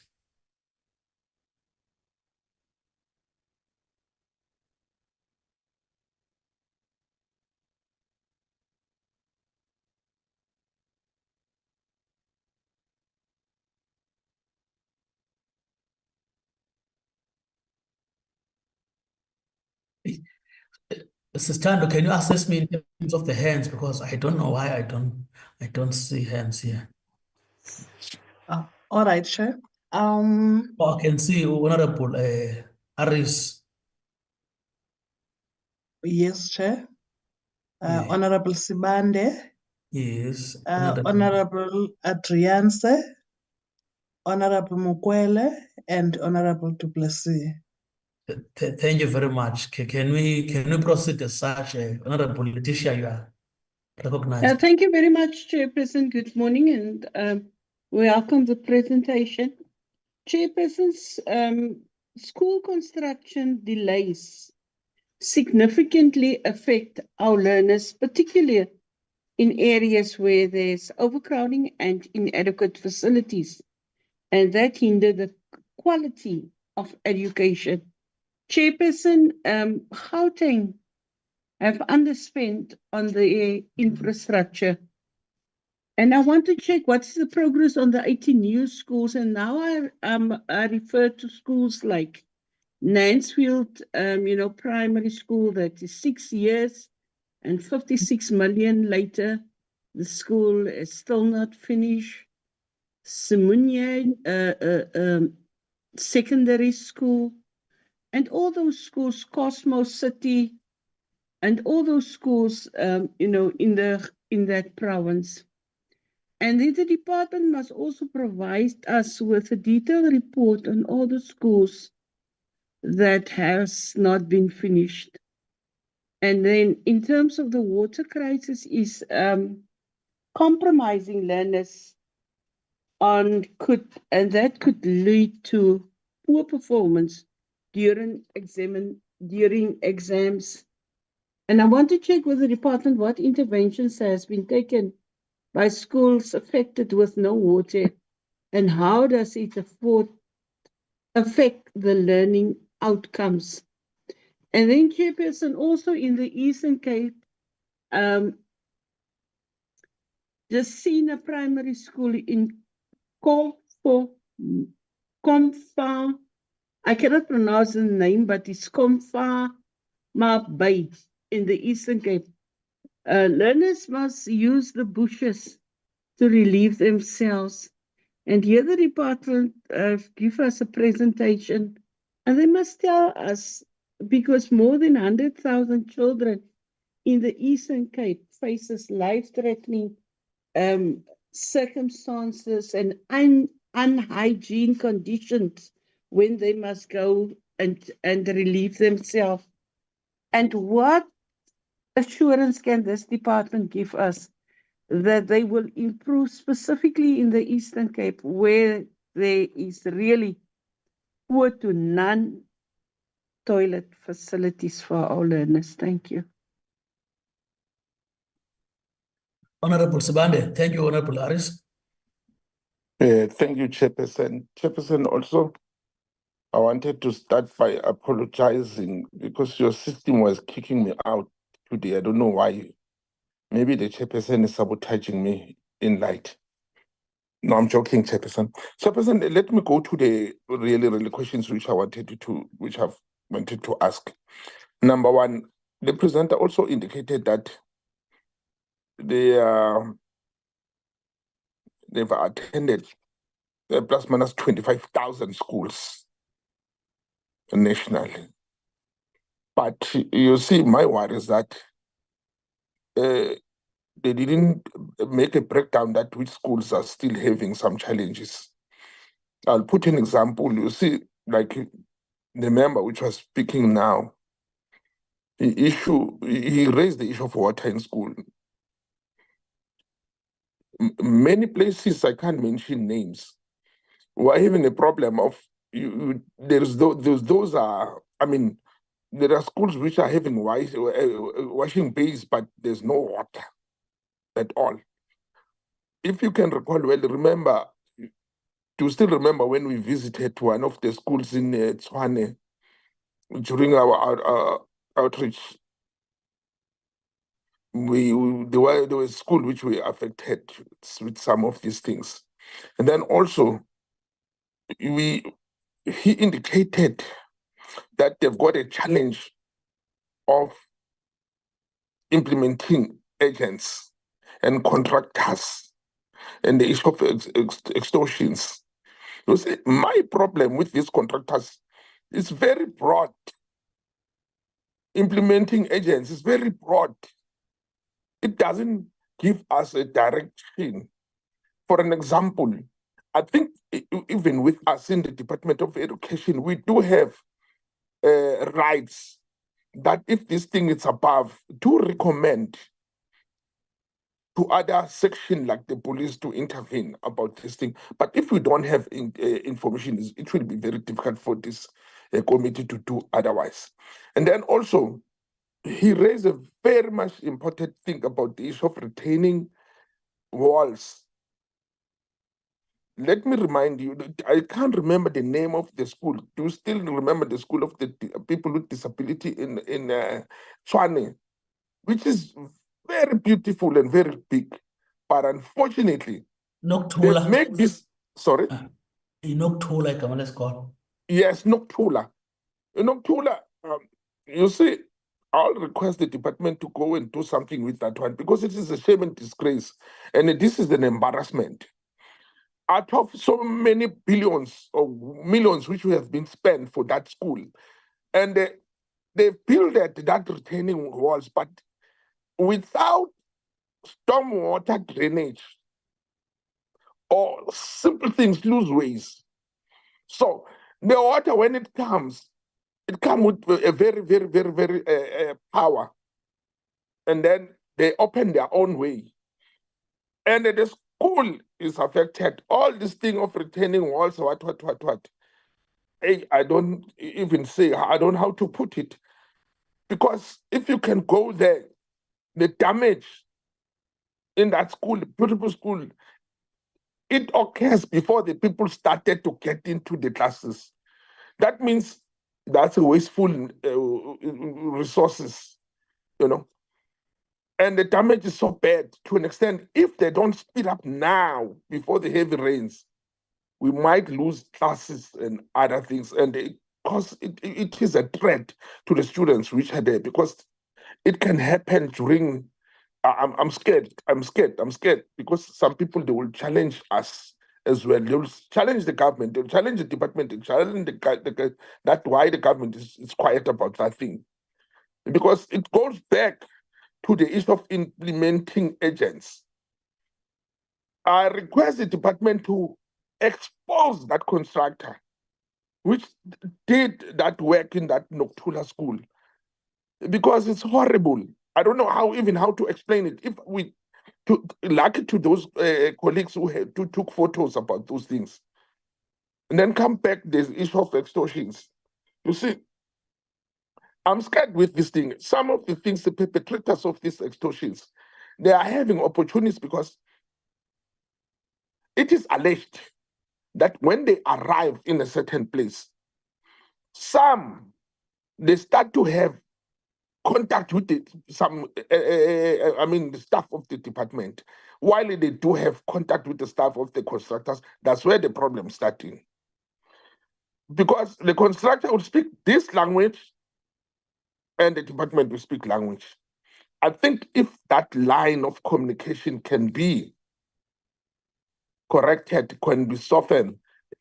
Sister, can you assist me in terms of the hands, because I don't know why I don't see hands here. All right, Chair. Oh, I can see Honorable Aris. Yes, Chair. Yeah. Honorable Sibande, Yes. Honorable Adrianse, Honorable Mukwele, and Honorable Duplessis. Thank you very much. Can we proceed as such? Honorable Letitia, you are recognized. Thank you very much, Chairperson. Good morning, and we welcome the presentation. Chairpersons, school construction delays significantly affect our learners, particularly in areas where there's overcrowding and inadequate facilities, and that hinder the quality of education. Chairperson, Gauteng have underspent on the infrastructure. And I want to check what's the progress on the 18 new schools. And now I refer to schools like Nansfield, primary school that is 6 years and 56 million later. The school is still not finished. Simunye secondary school, and all those schools, Cosmos City, and all those schools, in that province. And then the department must also provide us with a detailed report on all the schools that has not been finished. And then in terms of the water crisis is compromising learners and that could lead to poor performance during exams. And I want to check with the department what interventions has been taken by schools affected with no water, and how does it affect the learning outcomes. And then, Chairperson, also in the Eastern Cape, the senior primary school in Komfa, I cannot pronounce the name, but it's Komfa Bay in the Eastern Cape. Learners must use the bushes to relieve themselves. And here the department give us a presentation, and they must tell us, because more than 100,000 children in the Eastern Cape faces life-threatening circumstances and unhygiene conditions when they must go and relieve themselves. And what assurance can this department give us that they will improve specifically in the Eastern Cape, where there is really poor to none toilet facilities for our learners? Thank you. Honorable Sibande, thank you, Honorable Harris. Thank you, Chairperson. Chairperson, also, I wanted to start by apologizing because your system was kicking me out today. I don't know why. Maybe the Chairperson is sabotaging me in light. No, I'm joking, Chairperson. Chairperson, let me go to the really questions which I've wanted to ask. Number one, the presenter also indicated that they've attended plus minus 25,000 schools nationally. But you see, my worry is that they didn't make a breakdown that which schools are still having some challenges. I'll put an example. You see, like the member which was speaking now, he raised the issue of water in school. Many places, I can't mention names, we're having a problem of those are, I mean, there are schools which are having washing bays, but there's no water at all. If you can recall well, do you still remember when we visited one of the schools in Tshwane during our outreach? There was a school which we affected with some of these things. And then also, he indicated that they've got a challenge of implementing agents and contractors and the issue of extortions. You see, my problem with these contractors is very broad. Implementing agents is very broad. It doesn't give us a direction. For an example, I think even with us in the Department of Education, we do have rights that if this thing is above, do recommend to other sections like the police to intervene about this thing. But if we don't have information, it will be very difficult for this committee to do otherwise. And then also, he raised a very much important thing about the issue of retaining walls. Let me remind you, I can't remember the name of the school. Do you still remember the school of the people with disability in Tshwane, which is very beautiful and very big, but unfortunately, Noctula. they've made this. Sorry. Noctula, come on, let's go. Yes, Noctula. Noctula. You see, I'll request the department to go and do something with that one because it is a shame and disgrace, and this is an embarrassment. Out of so many billions or millions which have been spent for that school, and they built that retaining walls, but without stormwater drainage or simple things, lose ways. So the water, when it comes with a very, very, very, very power, and then they open their own way, and the school is affected. All this thing of retaining walls, what. I don't even say, I don't know how to put it, because if you can go there, the damage in that school, beautiful school, it occurs before the people started to get into the classes. That means that's a wasteful resources, you know. And the damage is so bad to an extent, if they don't speed up now before the heavy rains, we might lose classes and other things. And because it is a threat to the students which are there, because it can happen during. I'm scared. I'm scared because some people, they will challenge us as well. They will challenge the government. They'll challenge the department. They'll challenge that why the government is quiet about that thing, because it goes back to the issue of implementing agents. I request the department to expose that constructor which did that work in that Nokuthula school, because it's horrible. I don't know how to explain it. If we lucky to those colleagues who took photos about those things, and then come back this issue of extortions. You see, I'm scared with this thing. Some of the things, the perpetrators of these extortions, they are having opportunities, because it is alleged that when they arrive in a certain place, they start to have contact with the staff of the department. While they do have contact with the staff of the constructors, that's where the problem starting. Because the constructor will speak this language and the department will speak language. I think if that line of communication can be corrected, can be softened,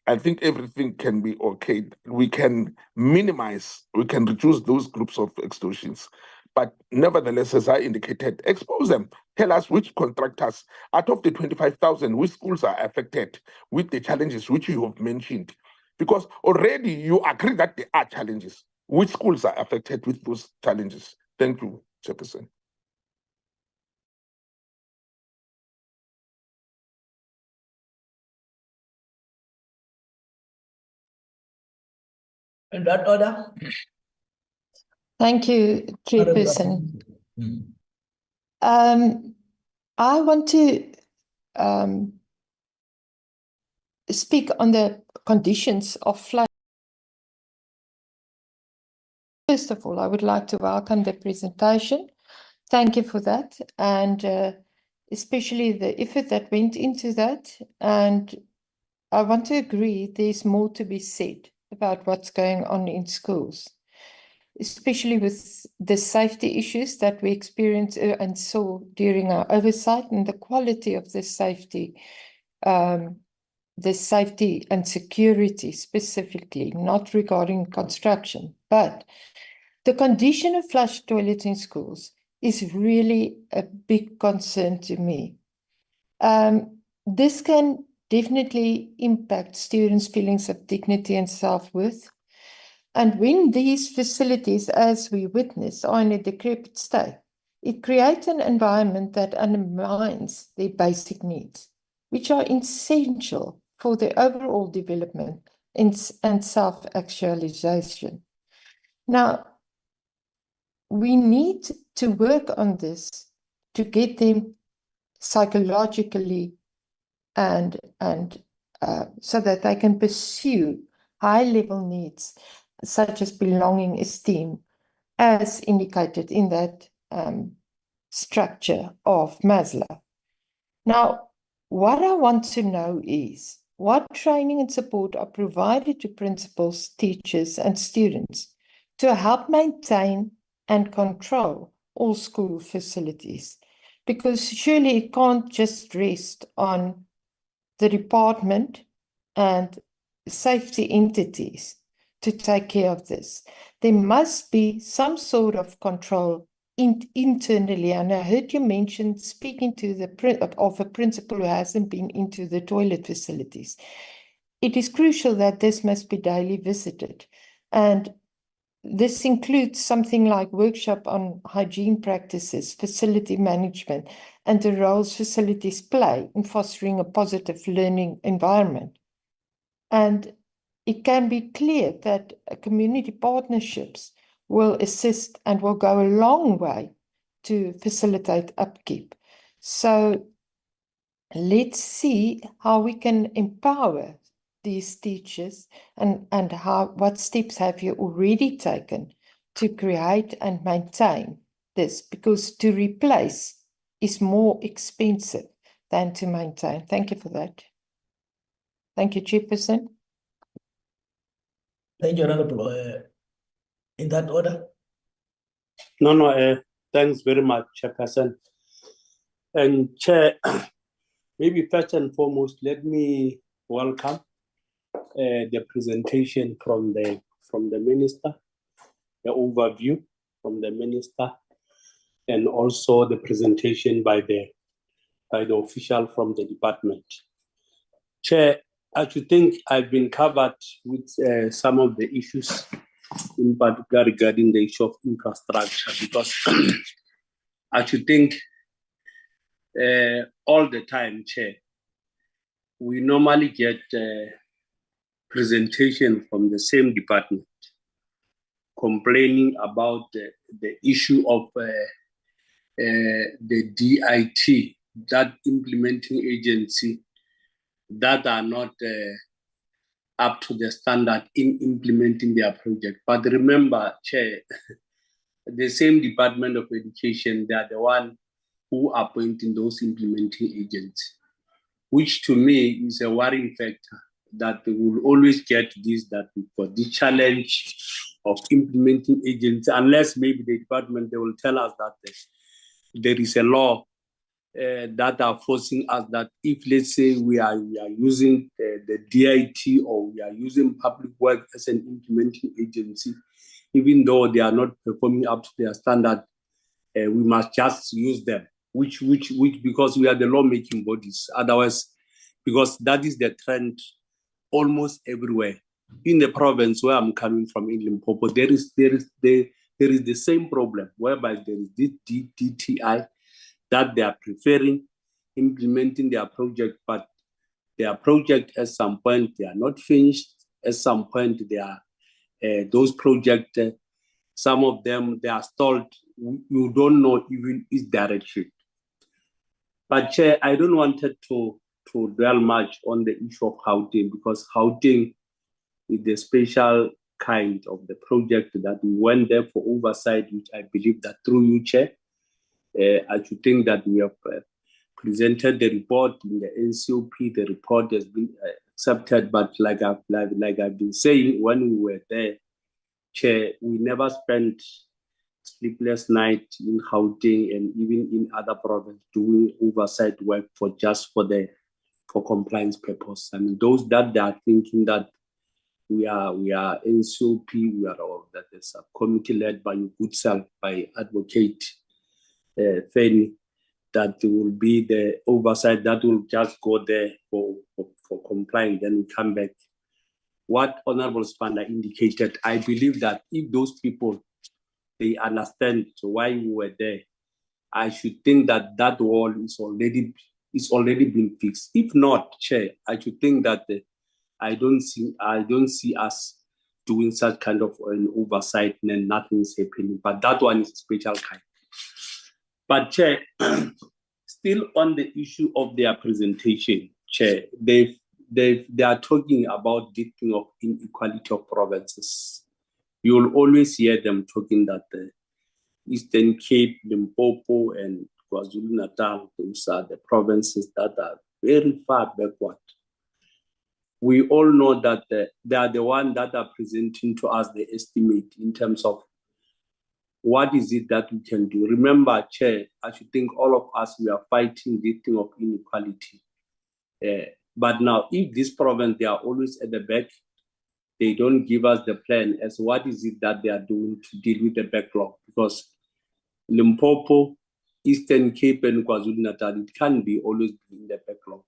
I think everything can be okay. We can minimize, we can reduce those groups of extortions. But nevertheless, as I indicated, expose them. Tell us which contractors, out of the 25,000, which schools are affected with the challenges which you have mentioned. Because already you agree that there are challenges. Which schools are affected with those challenges? Thank you, Chairperson. In that order? Thank you, Chairperson. I want to speak on the conditions of flood. First of all, I would like to welcome the presentation. Thank you for that, and especially the effort that went into that. And I want to agree there's more to be said about what's going on in schools, especially with the safety issues that we experienced and saw during our oversight, and the quality of the safety and security specifically, not regarding construction, but the condition of flush toilets in schools is really a big concern to me. This can definitely impact students' feelings of dignity and self-worth. And when these facilities, as we witness, are in a decrepit state, it creates an environment that undermines their basic needs, which are essential for their overall development and self-actualization. Now, we need to work on this to get them psychologically and so that they can pursue high-level needs such as belonging, esteem, as indicated in that structure of Maslow. Now, what I want to know is what training and support are provided to principals, teachers, and students to help maintain and control all school facilities, because surely it can't just rest on the department and safety entities to take care of this. There must be some sort of control internally, and I heard you mention speaking to a principal who hasn't been into the toilet facilities. It is crucial that this must be daily visited, and this includes something like workshop on hygiene practices, facility management, and the roles facilities play in fostering a positive learning environment. And it can be clear that community partnerships will assist and will go a long way to facilitate upkeep. So let's see how we can empower these teachers, and what steps have you already taken to create and maintain this, because to replace is more expensive than to maintain. Thank you for that. Thank you, Chairperson. Thank you, Honorable. In that order. No, thanks very much, Chairperson. And Chair, maybe first and foremost, let me welcome the presentation from the Minister, the overview from the Minister, and also the presentation by the official from the department. Chair, I should think I've been covered with some of the issues, in particular regarding the issue of infrastructure, because I should think all the time, Chair, we normally get presentation from the same department complaining about the issue of the DIT, that implementing agency, that are not up to the standard in implementing their project. But remember, Chair, the same Department of Education, they are the one who are appointing those implementing agents, which to me is a worrying factor, that we will always get this, that for the challenge of implementing agents, unless maybe the department, they will tell us that there is a law that are forcing us that if, let's say, we are using the DIT or we are using public work as an implementing agency, even though they are not performing up to their standard, we must just use them, which because we are the lawmaking bodies. Otherwise, because that is the trend almost everywhere. In the province where I'm coming from, in Limpopo, there is the same problem, whereby there is this DTI that they are preferring implementing their project, but their project at some point they are not finished. At some point they are those projects, some of them they are stalled. You don't know even its direction. But Chair, I don't want to dwell much on the issue of Gauteng, because Gauteng is the special kind of the project that we went there for oversight, which I believe that through you, Chair, I should think that we have presented the report in the NCOP. The report has been accepted, but like I've been saying, when we were there, Chair, we never spent sleepless night in Gauteng and even in other provinces doing oversight work for compliance purpose. I mean, those that they are thinking that we are NCOP, we are all that the subcommittee led by your good self, by Advocate Fanny, that will be the oversight that will just go there for complying, then we come back. What Honorable Spanda indicated, I believe that if those people, they understand why we were there, I should think that wall is already been fixed. If not, Chair, I should think that I don't see us doing such kind of an oversight and nothing is happening. But that one is a special kind. But Chair, still on the issue of their presentation, Chair, they are talking about the thing of inequality of provinces. You will always hear them talking that the Eastern Cape, Limpopo, and KwaZulu-Natal, those are the provinces that are very far backward. We all know that they are the ones that are presenting to us the estimate in terms of what is it that we can do. Remember, Chair, I should think all of us, we are fighting this thing of inequality. But now, if this province, they are always at the back, they don't give us the plan as what is it that they are doing to deal with the backlog. Because Limpopo, Eastern Cape, and KwaZulu-Natal, it can be always in the backlog.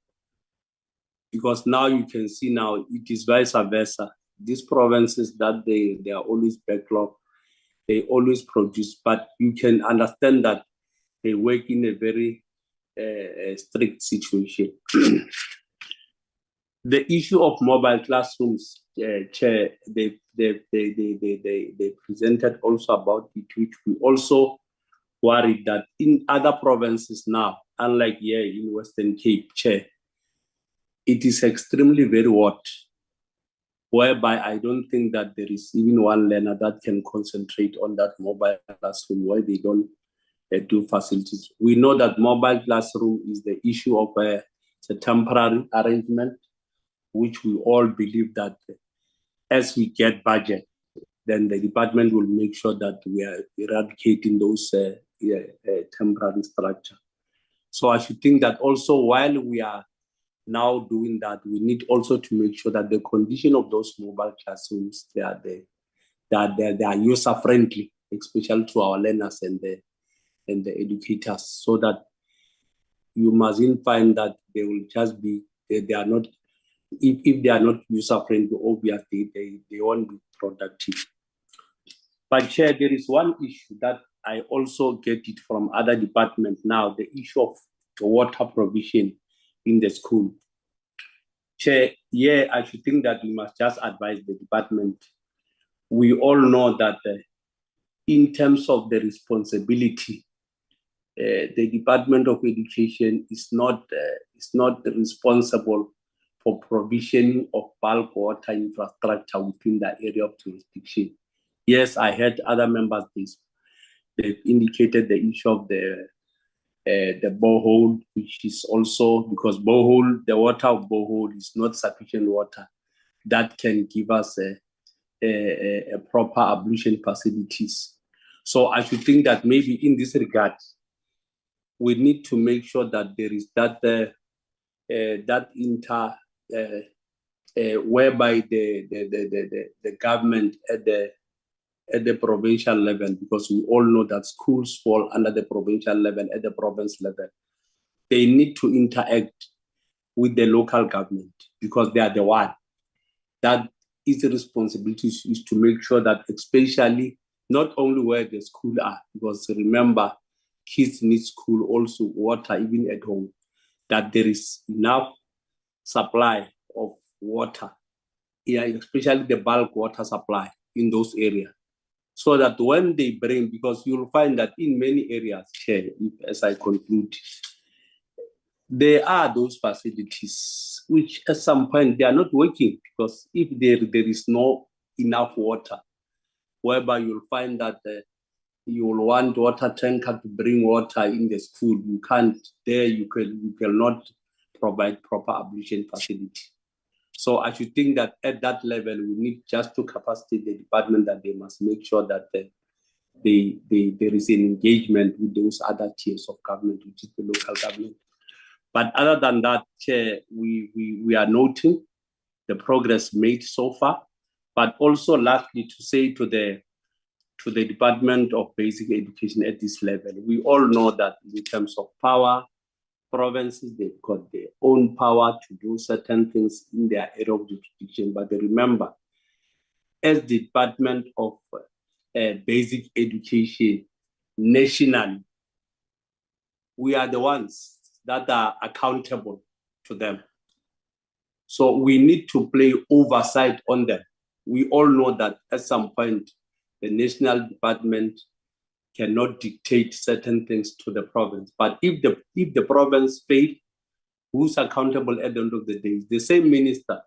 Because now you can see now it is vice versa. These provinces that they are always backlog, they always produce, but you can understand that they work in a very strict situation. The issue of mobile classrooms, Chair, they presented also about it, which we also worried that in other provinces now, unlike here in Western Cape, Chair, it is extremely very hot, whereby I don't think that there is even one learner that can concentrate on that mobile classroom where they don't do facilities. We know that mobile classroom is the issue of it's a temporary arrangement, which we all believe that as we get budget, then the department will make sure that we are eradicating those temporary structure. So I should think that also while we are now doing that, we need also to make sure that the condition of those mobile classrooms, they are user friendly, especially to our learners and the educators, so that you mustn't find that they will just be, they are not, if they are not user friendly, obviously they won't be productive. But Chair, there is one issue that I also get it from other departments now, the issue of water provision in the school. Chair, yeah, I should think that we must just advise the department. We all know that in terms of the responsibility, the Department of Education is not responsible for provision of bulk water infrastructure within the area of jurisdiction. Yes, I heard other members they've indicated the issue of the borehole, which is also because borehole, the water of borehole is not sufficient water that can give us a proper ablution facilities. So I should think that maybe in this regard, we need to make sure that there is that whereby the government at the provincial level, because we all know that schools fall under the provincial level, at the province level, they need to interact with the local government because they are the one that its responsibility is to make sure that, especially not only where the school are, because remember, kids need school also water even at home, that there is enough supply of water, especially the bulk water supply in those areas. So that when they bring, because you'll find that in many areas, as I conclude, there are those facilities which at some point they are not working, because if there is no enough water, whereby you'll find that you will want water tanker to bring water in the school, you can't, there you cannot provide proper ablution facility. So I should think that at that level, we need just to capacitate the department that they must make sure that there is an engagement with those other tiers of government, which is the local government. But other than that, Chair, we are noting the progress made so far, but also lastly to say to the Department of Basic Education at this level, we all know that in terms of power, provinces, they've got their own power to do certain things in their area of jurisdiction. But remember, as the Department of Basic Education nationally, we are the ones that are accountable to them. So we need to play oversight on them. We all know that at some point, the national department cannot dictate certain things to the province. But if the province fails, who's accountable at the end of the day? The same minister.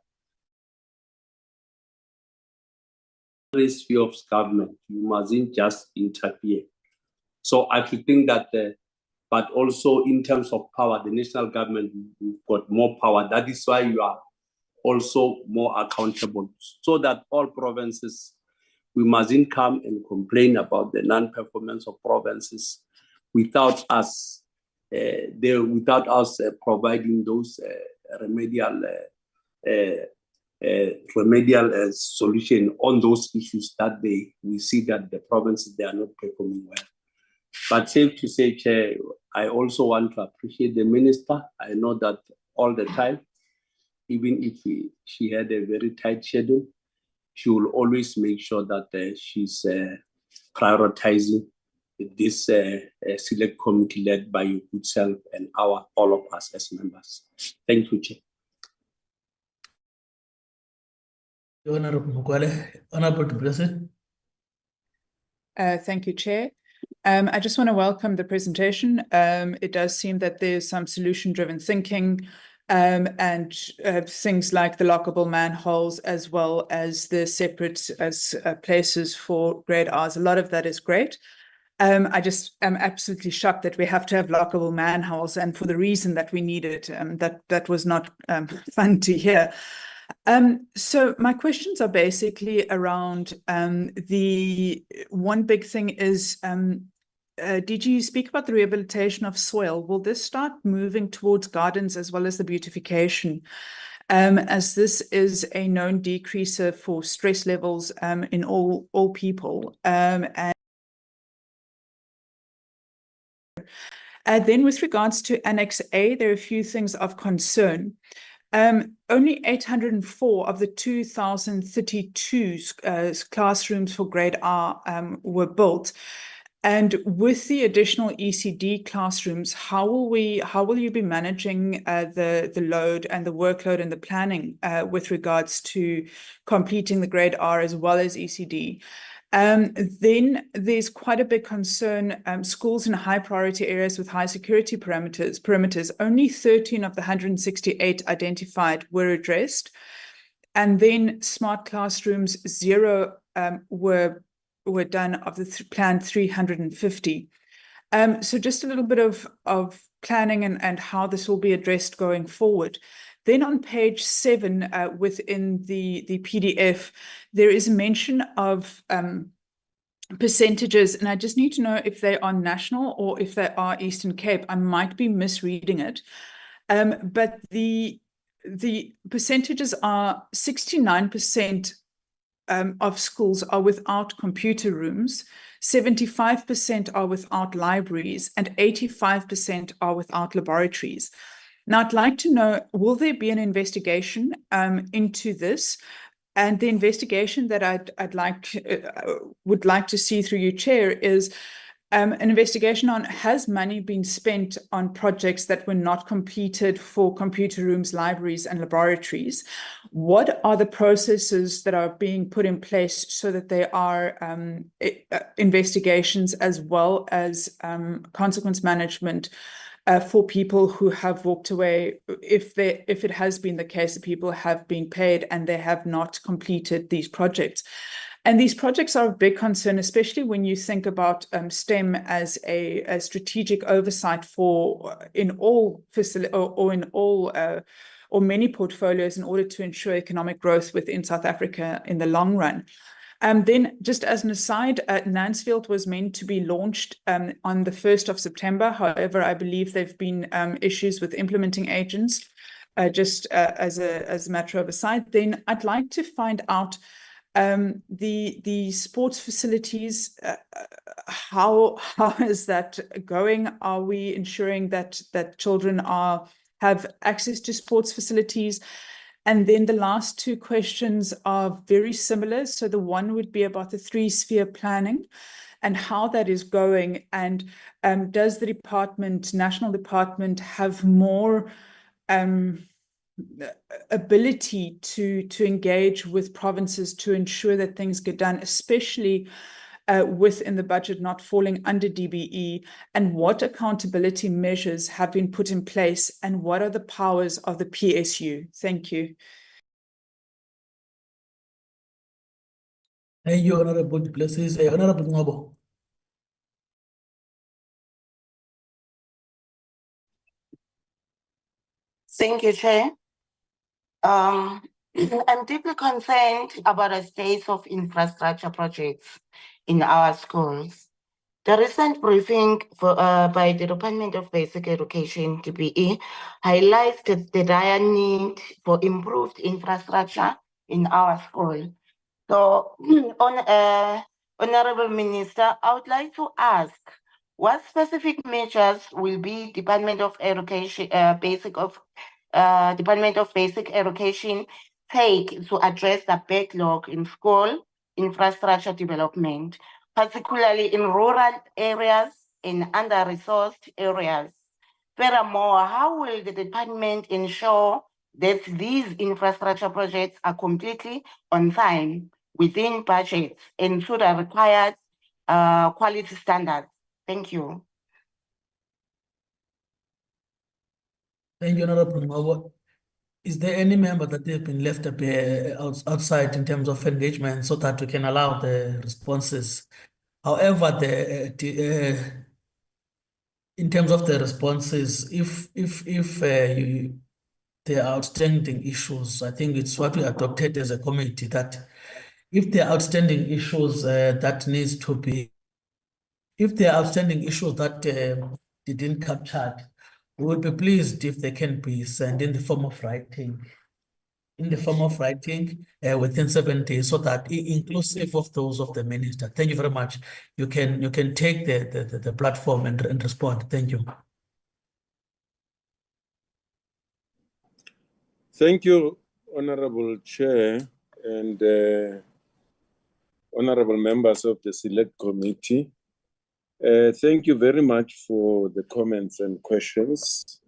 Sphere of government, you mustn't just interfere. So I should think that, but also in terms of power, the national government, we've got more power. That is why you are also more accountable, so that all provinces, we mustn't come and complain about the non-performance of provinces without us providing those remedial solution on those issues that we see that the provinces, they are not performing well. But safe to say, Chair, I also want to appreciate the minister. I know that all the time, even if she had a very tight schedule, she will always make sure that she's prioritizing this select committee led by your good self and all of us as members. Thank you, Chair. Honorable Mukwale, Honorable President. Thank you, Chair. I just want to welcome the presentation. It does seem that there's some solution-driven thinking and things like the lockable manholes, as well as the separate places for grade R's. A lot of that is great. I just am absolutely shocked that we have to have lockable manholes, and for the reason that we need it. That was not fun to hear. So my questions are basically around the one big thing is, did you speak about the rehabilitation of soil? Will this start moving towards gardens as well as the beautification? As this is a known decreaser for stress levels in all people. And then with regards to Annex A, there are a few things of concern. Only 804 of the 2,032 classrooms for grade R were built. And with the additional ECD classrooms, how will you be managing the load and the workload and the planning with regards to completing the grade R as well as ECD? Then there's quite a big concern, schools in high priority areas with high security perimeters, only 13 of the 168 identified were addressed. And then smart classrooms, 0 were done of the planned 350. So just a little bit of planning and how this will be addressed going forward. Then on page 7 within the PDF, there is a mention of percentages, and I just need to know if they are national or if they are Eastern Cape. I might be misreading it. But the percentages are 69% of schools are without computer rooms, 75% are without libraries, and 85% are without laboratories. Now, I'd like to know, will there be an investigation into this? And the investigation that would like to see through you, Chair, is an investigation on, has money been spent on projects that were not completed for computer rooms, libraries, and laboratories? What are the processes that are being put in place so that there are investigations as well as consequence management for people who have walked away, if it has been the case that people have been paid and they have not completed these projects? And these projects are of big concern, especially when you think about STEM as a strategic oversight in all facilities or in all or many portfolios in order to ensure economic growth within South Africa in the long run. Then, just as an aside, Nansfield was meant to be launched on the 1st of September. However, I believe there have been issues with implementing agents, just as a matter of aside. Then I'd like to find out the sports facilities, how is that going? Are we ensuring that children have access to sports facilities? And then the last 2 questions are very similar. So the one would be about the 3-sphere planning and how that is going. And does the national department have more ability to engage with provinces to ensure that things get done, especially within the budget not falling under DBE, and what accountability measures have been put in place, and what are the powers of the PSU? Thank you. Thank you, Honorable Du Plessis. Honorable Ngobo. Thank you, Chair. I'm deeply concerned about the state of infrastructure projects in our schools. The recent briefing by the Department of Basic Education, DBE, highlights the dire need for improved infrastructure in our school. So, Honorable Minister, I would like to ask, what specific measures will be Department of Education, Department of Basic Education take to address the backlog in school infrastructure development, particularly in rural areas and under-resourced areas? Furthermore, how will the department ensure that these infrastructure projects are completely on time, within budgets, and to the required quality standards? Thank you. Thank you, Honorable Ngobo. Is there any member that have been left outside in terms of engagement so that we can allow the responses? However, in terms of the responses, if the there are outstanding issues. I think it's what we adopted as a committee, that if there are outstanding issues that needs to be, if there are outstanding issues that didn't captured, we would be pleased if they can be sent in the form of writing. Within 7 days, so that inclusive of those of the minister. Thank you very much. You can take the platform and respond. Thank you. Thank you, Honorable Chair and honorable members of the Select Committee. Thank you very much for the comments and questions.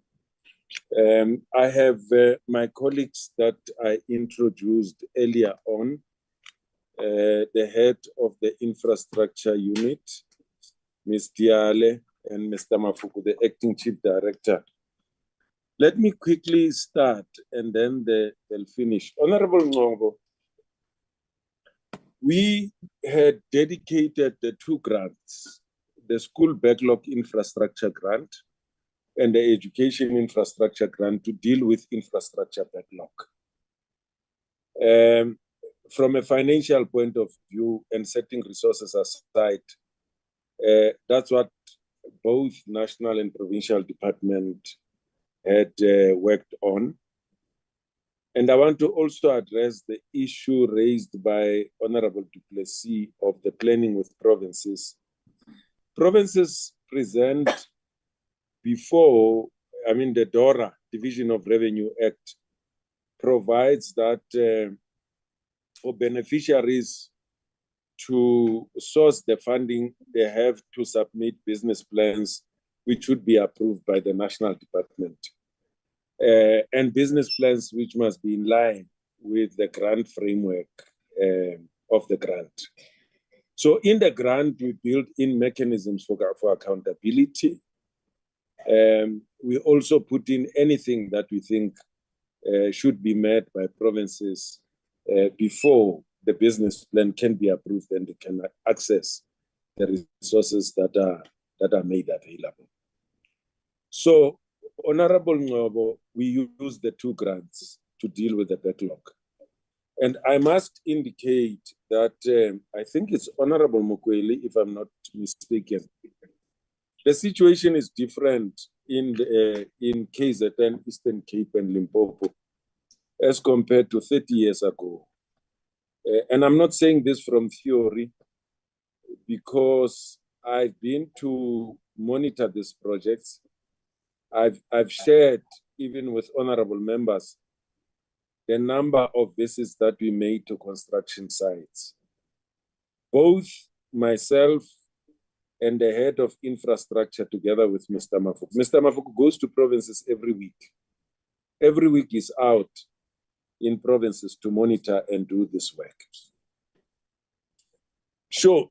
I have my colleagues that I introduced earlier on, the head of the infrastructure unit, Ms. Diale, and Mr. Mafuku, the acting chief director. Let me quickly start and then they'll finish. Honorable Ngongo, we had dedicated the 2 grants, the school backlog infrastructure grant and the education infrastructure grant, to deal with infrastructure backlog. From a financial point of view and setting resources aside, that's what both national and provincial department had worked on. And I want to also address the issue raised by Honorable du Plessis of the planning with provinces. Provinces present before, the DORA, Division of Revenue Act, provides that for beneficiaries to source the funding, they have to submit business plans which would be approved by the national department. And business plans which must be in line with the grant framework of the grant. So in the grant, we built in mechanisms for accountability. We also put in anything that we think should be met by provinces before the business plan can be approved and they can access the resources that are made available. So, Honorable Ngobo, we use the 2 grants to deal with the backlog. And I must indicate that I think it's Honorable Mokweli, if I'm not mistaken. The situation is different in KZN, Eastern Cape and Limpopo as compared to 30 years ago. And I'm not saying this from theory, because I've been to monitor these projects. I've shared, even with honorable members, the number of visits that we made to construction sites. Both myself and the head of infrastructure, together with Mr. Mafuku. Mr. Mafuku goes to provinces every week. Every week is out in provinces to monitor and do this work. Sure,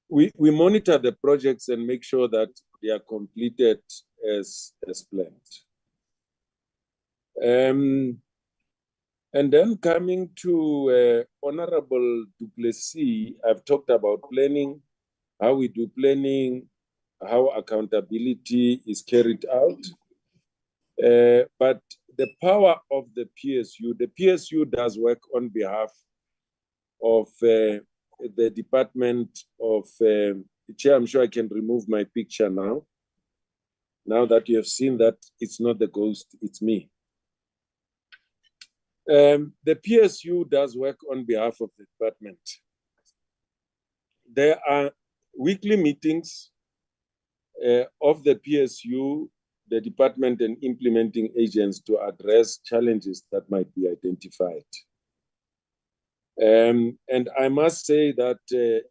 we monitor the projects and make sure that they are completed as planned. And then coming to Honorable du Plessis, I've talked about planning, how we do planning, how accountability is carried out. But the power of the PSU does work on behalf of the Department of, Chair, I'm sure I can remove my picture now. Now that you have seen that it's not the ghost, it's me. The PSU does work on behalf of the department. There are weekly meetings of the PSU, the department and implementing agents, to address challenges that might be identified. And I must say that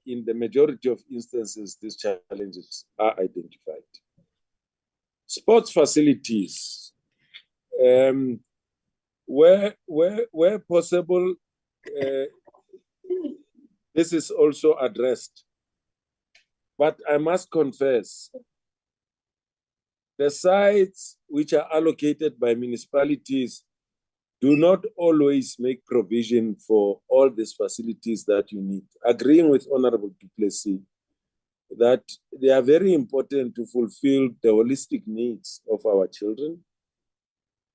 in the majority of instances, these challenges are identified. Sports facilities, where possible, this is also addressed. But I must confess, the sites which are allocated by municipalities do not always make provision for all these facilities that you need. Agreeing with Honorable du Plessis that they are very important to fulfill the holistic needs of our children,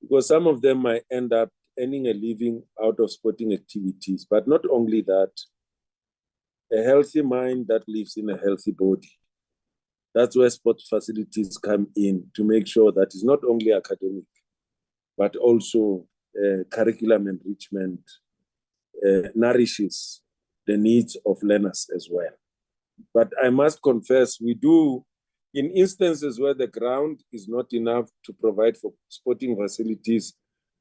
because some of them might end up earning a living out of sporting activities. But not only that, a healthy mind that lives in a healthy body. That's where sports facilities come in to make sure that it's not only academic, but also curriculum enrichment nourishes the needs of learners as well. But I must confess, we do, in instances where the ground is not enough to provide for sporting facilities,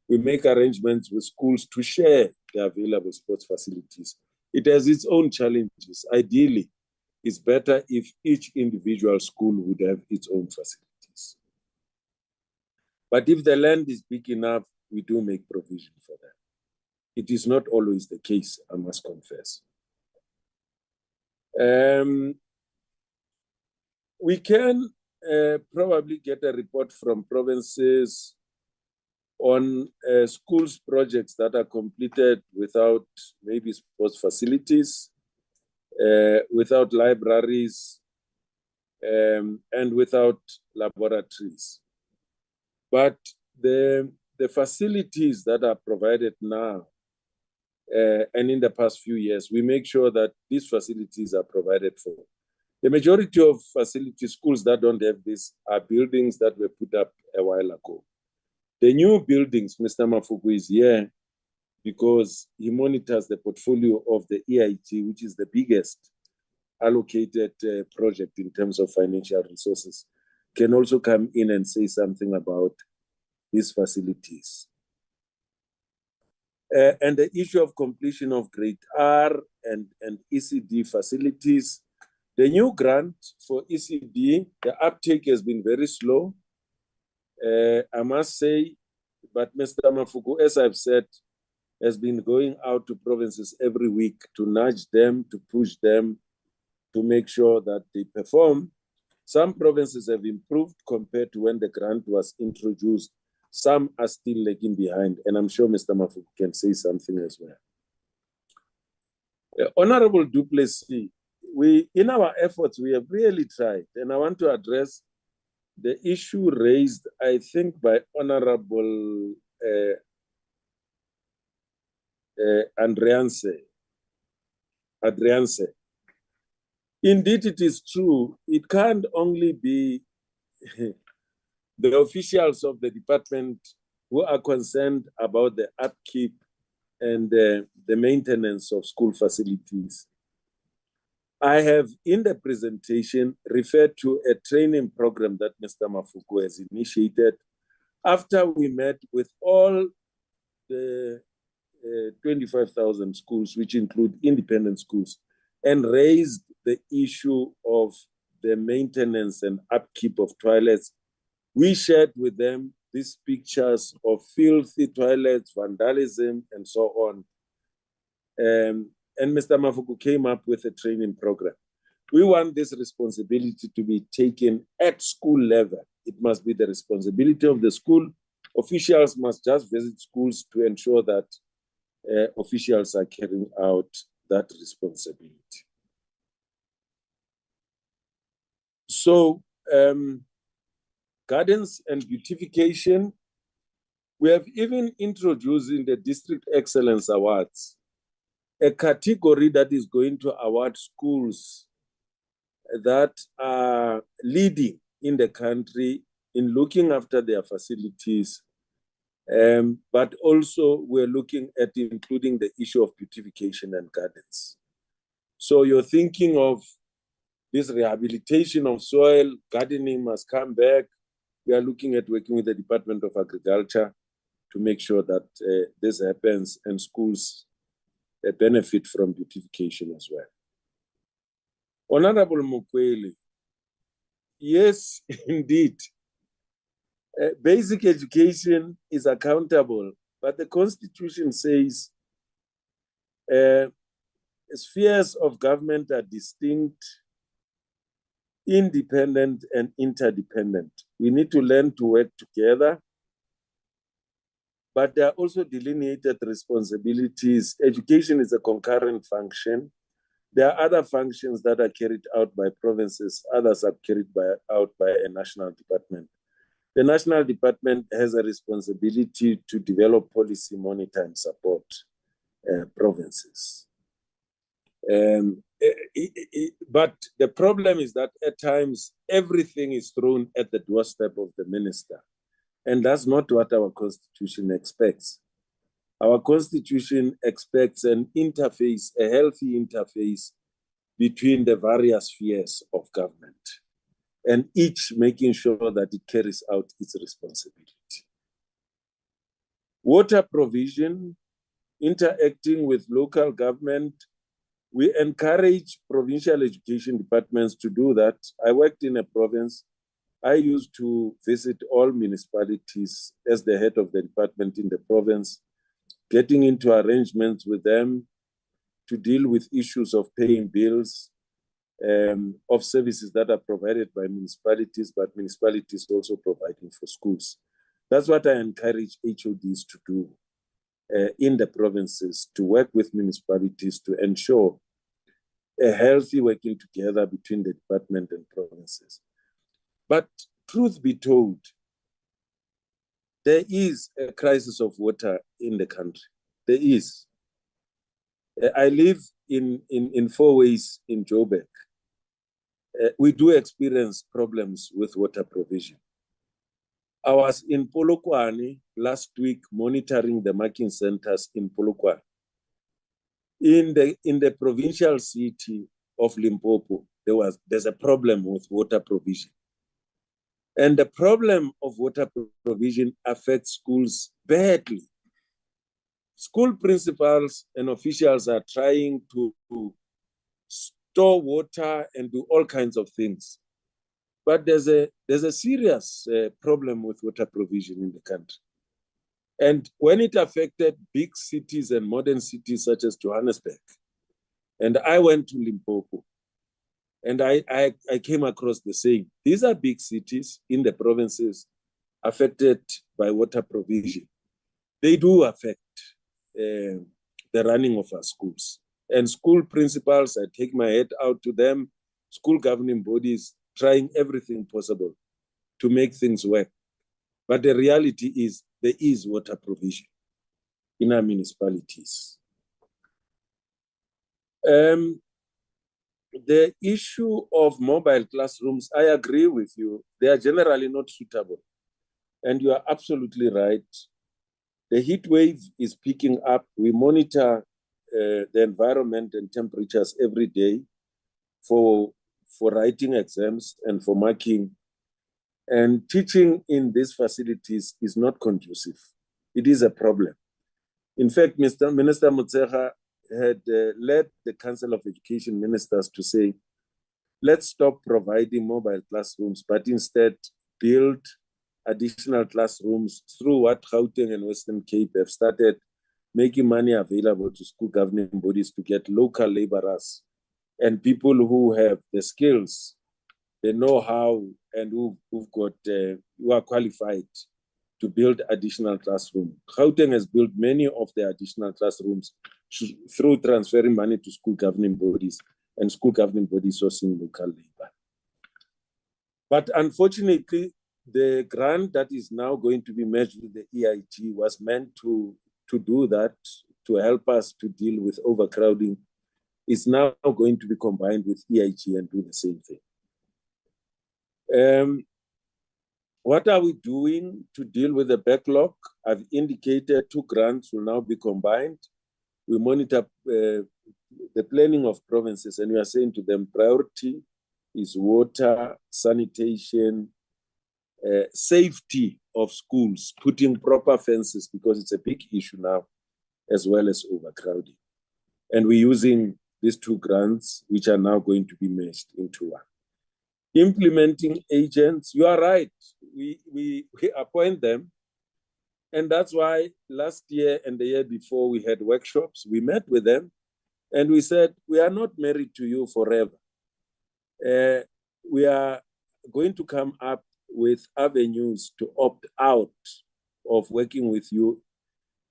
we make arrangements with schools to share the available sports facilities. It has its own challenges. Ideally, it's better if each individual school would have its own facilities. But if the land is big enough, we do make provision for that. It is not always the case, I must confess. We can probably get a report from provinces on schools projects that are completed without maybe sports facilities, without libraries, and without laboratories. But the facilities that are provided now and in the past few years, we make sure that these facilities are provided for. The majority of facility schools that don't have this are buildings that were put up a while ago. The new buildings, Mr. Mafuku is here because he monitors the portfolio of the EIT, which is the biggest allocated project in terms of financial resources, can also come in and say something about these facilities. And the issue of completion of grade R and ECD facilities, the new grant for ECD, the uptake has been very slow, I must say, but Mr. Mafuku, as I've said, has been going out to provinces every week to nudge them, to push them, to make sure that they perform. Some provinces have improved compared to when the grant was introduced. Some are still lagging behind, and I'm sure Mr. Mafuku can say something as well. Honorable du Plessis, in our efforts, we have really tried, and I want to address the issue raised, I think, by Honorable Adrianse. Indeed, it is true. It can't only be the officials of the department who are concerned about the upkeep and the maintenance of school facilities. I have, in the presentation, referred to a training program that Mr. Mafuku has initiated after we met with all the 25,000 schools, which include independent schools, and raised the issue of the maintenance and upkeep of toilets. We shared with them these pictures of filthy toilets, vandalism, and so on. And Mr. Mafuku came up with a training program. We want this responsibility to be taken at school level. It must be the responsibility of the school. Officials must just visit schools to ensure that officials are carrying out that responsibility. So, gardens and beautification, we have even introduced in the District Excellence Awards a category that is going to award schools that are leading in the country in looking after their facilities. But also we're looking at including the issue of beautification and gardens. So you're thinking of this rehabilitation of soil, gardening must come back. We are looking at working with the Department of Agriculture to make sure that this happens and schools benefit from beautification as well. Honorable Mukweli, yes, indeed. Basic education is accountable, but the Constitution says spheres of government are distinct, independent, and interdependent. We need to learn to work together, but there are also delineated responsibilities. Education is a concurrent function. There are other functions that are carried out by provinces, others are carried out by a national department. The national department has a responsibility to develop policy, monitor, and support provinces. But the problem is that at times everything is thrown at the doorstep of the minister. And that's not what our constitution expects. Our constitution expects an interface, a healthy interface between the various spheres of government, and each making sure that it carries out its responsibility. Water provision, interacting with local government. We encourage provincial education departments to do that. I worked in a province. I used to visit all municipalities as the head of the department in the province, getting into arrangements with them to deal with issues of paying bills, of services that are provided by municipalities, but municipalities also providing for schools. That's what I encourage HODs to do in the provinces, to work with municipalities to ensure a healthy working together between the department and provinces. But truth be told, there is a crisis of water in the country. There is. I live in 4 ways in Joburg. We do experience problems with water provision. I was in Polokwane last week monitoring the marking centers in Polokwane. In the provincial city of Limpopo, there's a problem with water provision. And the problem of water provision affects schools badly. School principals and officials are trying to store water and do all kinds of things. But there's a serious problem with water provision in the country. And when it affected big cities and modern cities such as Johannesburg, and I went to Limpopo, and I came across the same. These are big cities in the provinces affected by water provision. They do affect the running of our schools. And school principals, I take my head out to them, school governing bodies, trying everything possible to make things work. But the reality is there is water provision in our municipalities. The issue of mobile classrooms, I agree with you. They are generally not suitable. And you are absolutely right. The heat wave is picking up. We monitor the environment and temperatures every day for writing exams and for marking. And teaching in these facilities is not conducive. It is a problem. In fact, Minister Motshekga had led the Council of Education Ministers to say, let's stop providing mobile classrooms, but instead build additional classrooms through what Gauteng and Western Cape have started, making money available to school governing bodies to get local laborers and people who have the skills, the know-how, and who are qualified to build additional classrooms. Gauteng has built many of the additional classrooms through transferring money to school governing bodies and school governing bodies sourcing local labor. But unfortunately, the grant that is now going to be merged with the EIT was meant to do that, to help us to deal with overcrowding, is now going to be combined with EIT and do the same thing. What are we doing to deal with the backlog? I've indicated 2 grants will now be combined. We monitor the planning of provinces, and we are saying to them, priority is water, sanitation, safety of schools, putting proper fences, because it's a big issue now, as well as overcrowding. And we're using these 2 grants, which are now going to be merged into one. Implementing agents, you are right. We appoint them. And that's why last year and the year before we had workshops, we met with them and we said, we are not married to you forever. We are going to come up with avenues to opt out of working with you.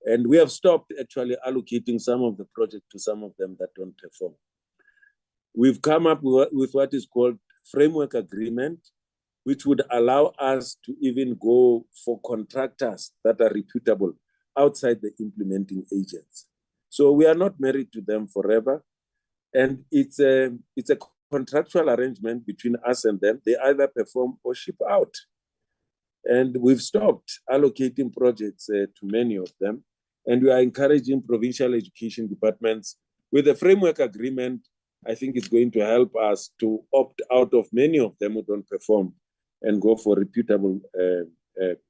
And we have stopped actually allocating some of the projects to some of them that don't perform. We've come up with what is called framework agreement, which would allow us to even go for contractors that are reputable outside the implementing agents. So we are not married to them forever. And it's a contractual arrangement between us and them. They either perform or ship out. And we've stopped allocating projects to many of them. And we are encouraging provincial education departments with a framework agreement. I think it's going to help us to opt out of many of them who don't perform and go for reputable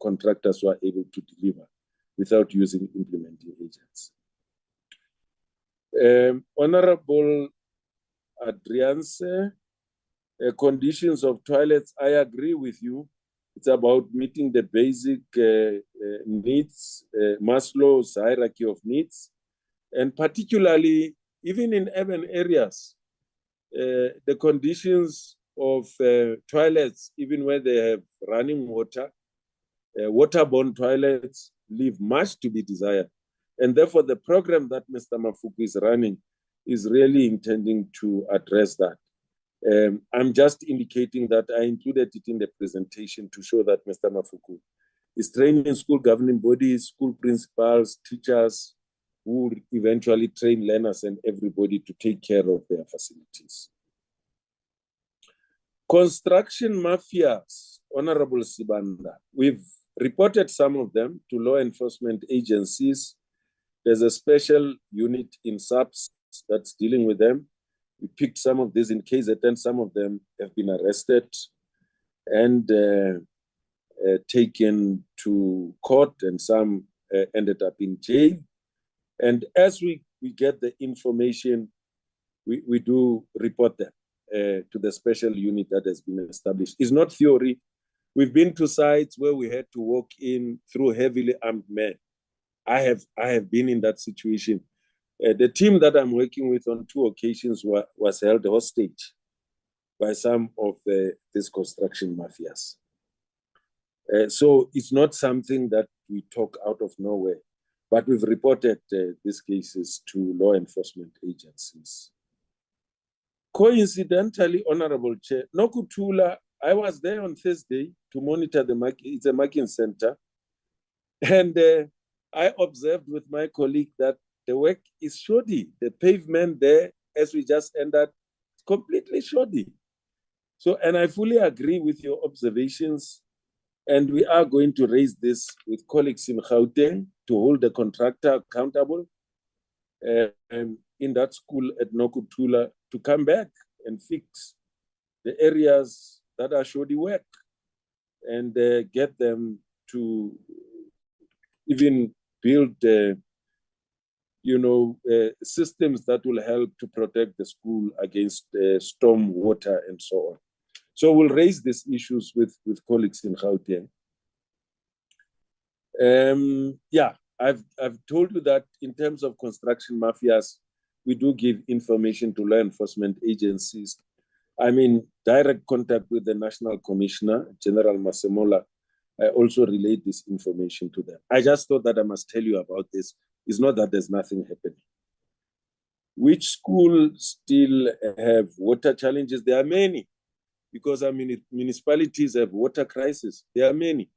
contractors who are able to deliver without using implementing agents. Honorable Adrianse, conditions of toilets, I agree with you. It's about meeting the basic needs, Maslow's hierarchy of needs, and particularly even in urban areas, the conditions of toilets, even where they have running water, waterborne toilets leave much to be desired. And therefore, the program that Mr. Mafuku is running is really intending to address that. I'm just indicating that I included it in the presentation to show that Mr. Mafuku is training school governing bodies, school principals, teachers, who will eventually train learners and everybody to take care of their facilities. Construction mafias, Honorable Sibanda, we've reported some of them to law enforcement agencies. There's a special unit in SAPS that's dealing with them. We picked some of these in KZN, some of them have been arrested and taken to court, and some ended up in jail. And as we get the information, we do report them to the special unit that has been established. It's not theory. We've been to sites where we had to walk in through heavily armed men. I have been in that situation. The team that I'm working with on 2 occasions was held hostage by some of these construction mafias. So it's not something that we talk out of nowhere, but we've reported these cases to law enforcement agencies. Coincidentally, Honorable Chair, Nokuthula, I was there on Thursday to monitor the market. It's a marking center. And I observed with my colleague that the work is shoddy. The pavement there, as we just entered, is completely shoddy. So, and I fully agree with your observations. And we are going to raise this with colleagues in Gauteng to hold the contractor accountable in that school at Nokuthula to come back and fix the areas that are shoddy work and get them to even build systems that will help to protect the school against storm water and so on. So we'll raise these issues with colleagues in Gauteng. Yeah, I've told you that in terms of construction mafias, we do give information to law enforcement agencies. I'm in direct contact with the National Commissioner, General Masemola. I also relayed this information to them. I just thought that I must tell you about this. It's not that there's nothing happening. Which schools still have water challenges? There are many, because municipalities have water crisis. There are many.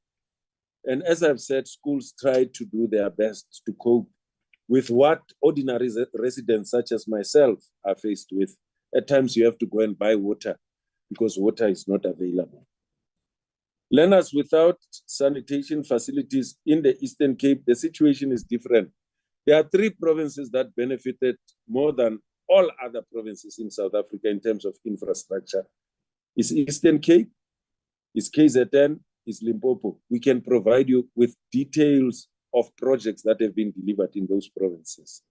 And as I've said, schools try to do their best to cope with what ordinary residents such as myself are faced with. At times you have to go and buy water because water is not available. Learners without sanitation facilities in the Eastern Cape, the situation is different. There are 3 provinces that benefited more than all other provinces in South Africa in terms of infrastructure. It's Eastern Cape, it's KZN, it's Limpopo. We can provide you with details of projects that have been delivered in those provinces.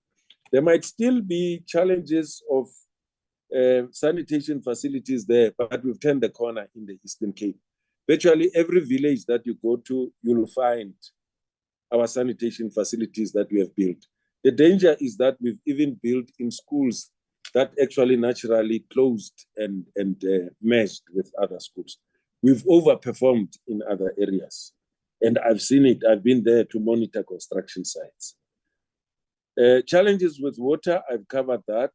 There might still be challenges of sanitation facilities there, but we've turned the corner in the Eastern Cape. Virtually every village that you go to, you'll find our sanitation facilities that we have built. The danger is that we've even built in schools that actually naturally closed and merged with other schools. We've overperformed in other areas. And I've seen it. I've been there to monitor construction sites. Challenges with water, I've covered that.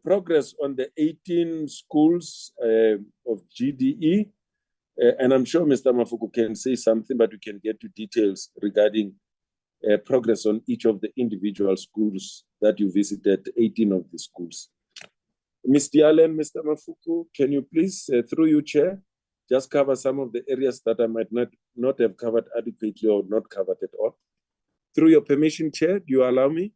Progress on the 18 schools of GDE. And I'm sure Mr. Mafuku can say something, but we can get to details regarding progress on each of the individual schools that you visited, 18 of the schools. Ms. Diale and Mr. Mafuku, can you please, through you, Chair, just cover some of the areas that I might not have covered adequately or not covered at all? Through your permission, Chair, do you allow me?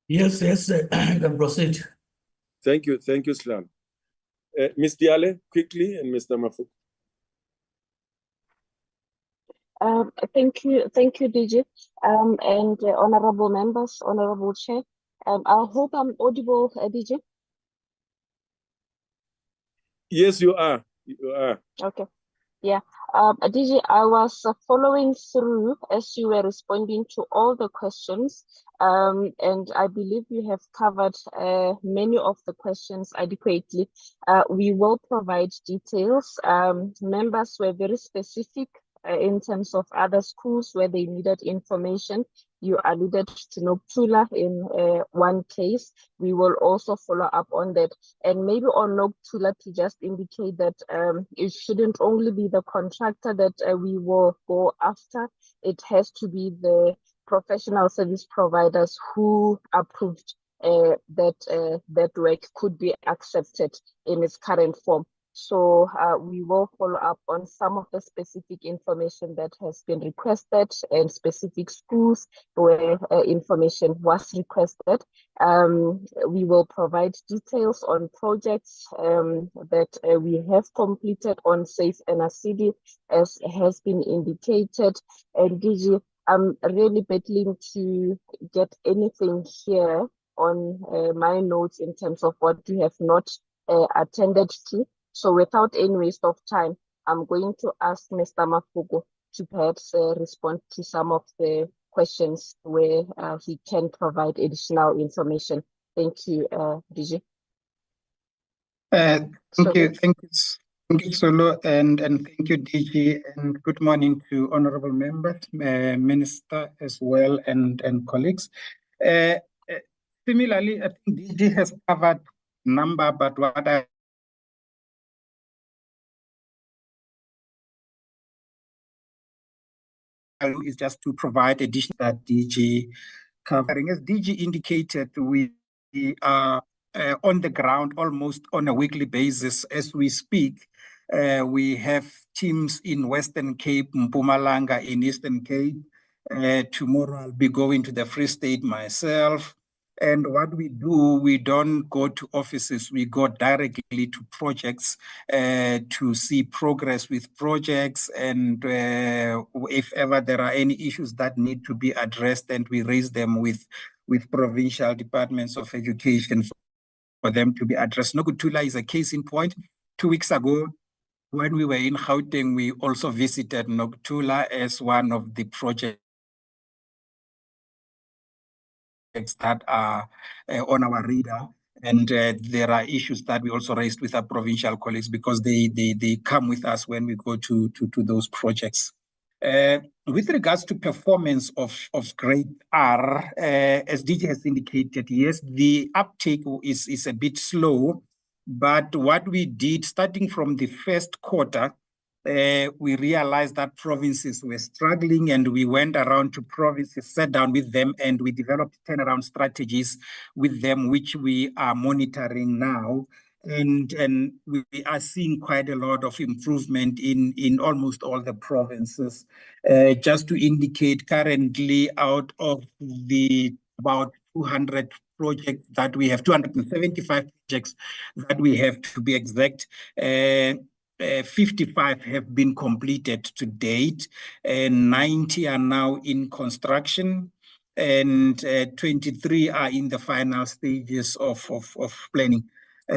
Yes, you can proceed. Thank you, Slan. Ms. Diale, quickly, and Mr. Mafuku. Thank you, DG, and honorable members, honorable Chair. I hope I'm audible, DG. Yes, you are. You are. Okay. Yeah. DG, I was following through as you were responding to all the questions, and I believe you have covered many of the questions adequately. We will provide details. Members were very specific in terms of other schools where they needed information. You alluded to Nokuthula in one case. We will also follow up on that. And maybe on Nokuthula to just indicate that it shouldn't only be the contractor that we will go after. It has to be the professional service providers who approved that work could be accepted in its current form. So we will follow up on some of the specific information that has been requested and specific schools where information was requested. We will provide details on projects that we have completed on Safe NRCD as has been indicated. And DG, I'm really battling to get anything here on my notes in terms of what we have not attended to. So without any waste of time, I'm going to ask Mr. Mafuku to perhaps respond to some of the questions where he can provide additional information. Thank you, DG. Thank you, Solo, and thank you, DG, and good morning to honorable members, Minister as well, and colleagues. Similarly, I think DG has covered number, but what I is just to provide additional that DG covering. As DG indicated, we are on the ground almost on a weekly basis as we speak. We have teams in Western Cape, Mpumalanga, in Eastern Cape. Tomorrow I'll be going to the Free State myself. And what we do, we don't go to offices, we go directly to projects to see progress with projects, and if ever there are any issues that need to be addressed, and we raise them with provincial departments of education for them to be addressed. Nokuthula is a case in point. 2 weeks ago, when we were in Gauteng, we also visited Nokuthula as one of the projects that are on our radar, and there are issues that we also raised with our provincial colleagues because they come with us when we go to those projects. With regards to performance of grade R, as DG has indicated, yes, the uptake is a bit slow, but what we did starting from the first quarter, we realized that provinces were struggling, and we went around to provinces, sat down with them, and we developed turnaround strategies with them, which we are monitoring now. And we are seeing quite a lot of improvement in almost all the provinces. Just to indicate, currently out of the about 200 projects that we have, 275 projects that we have to be exact, 55 have been completed to date, and 90 are now in construction, and 23 are in the final stages of planning.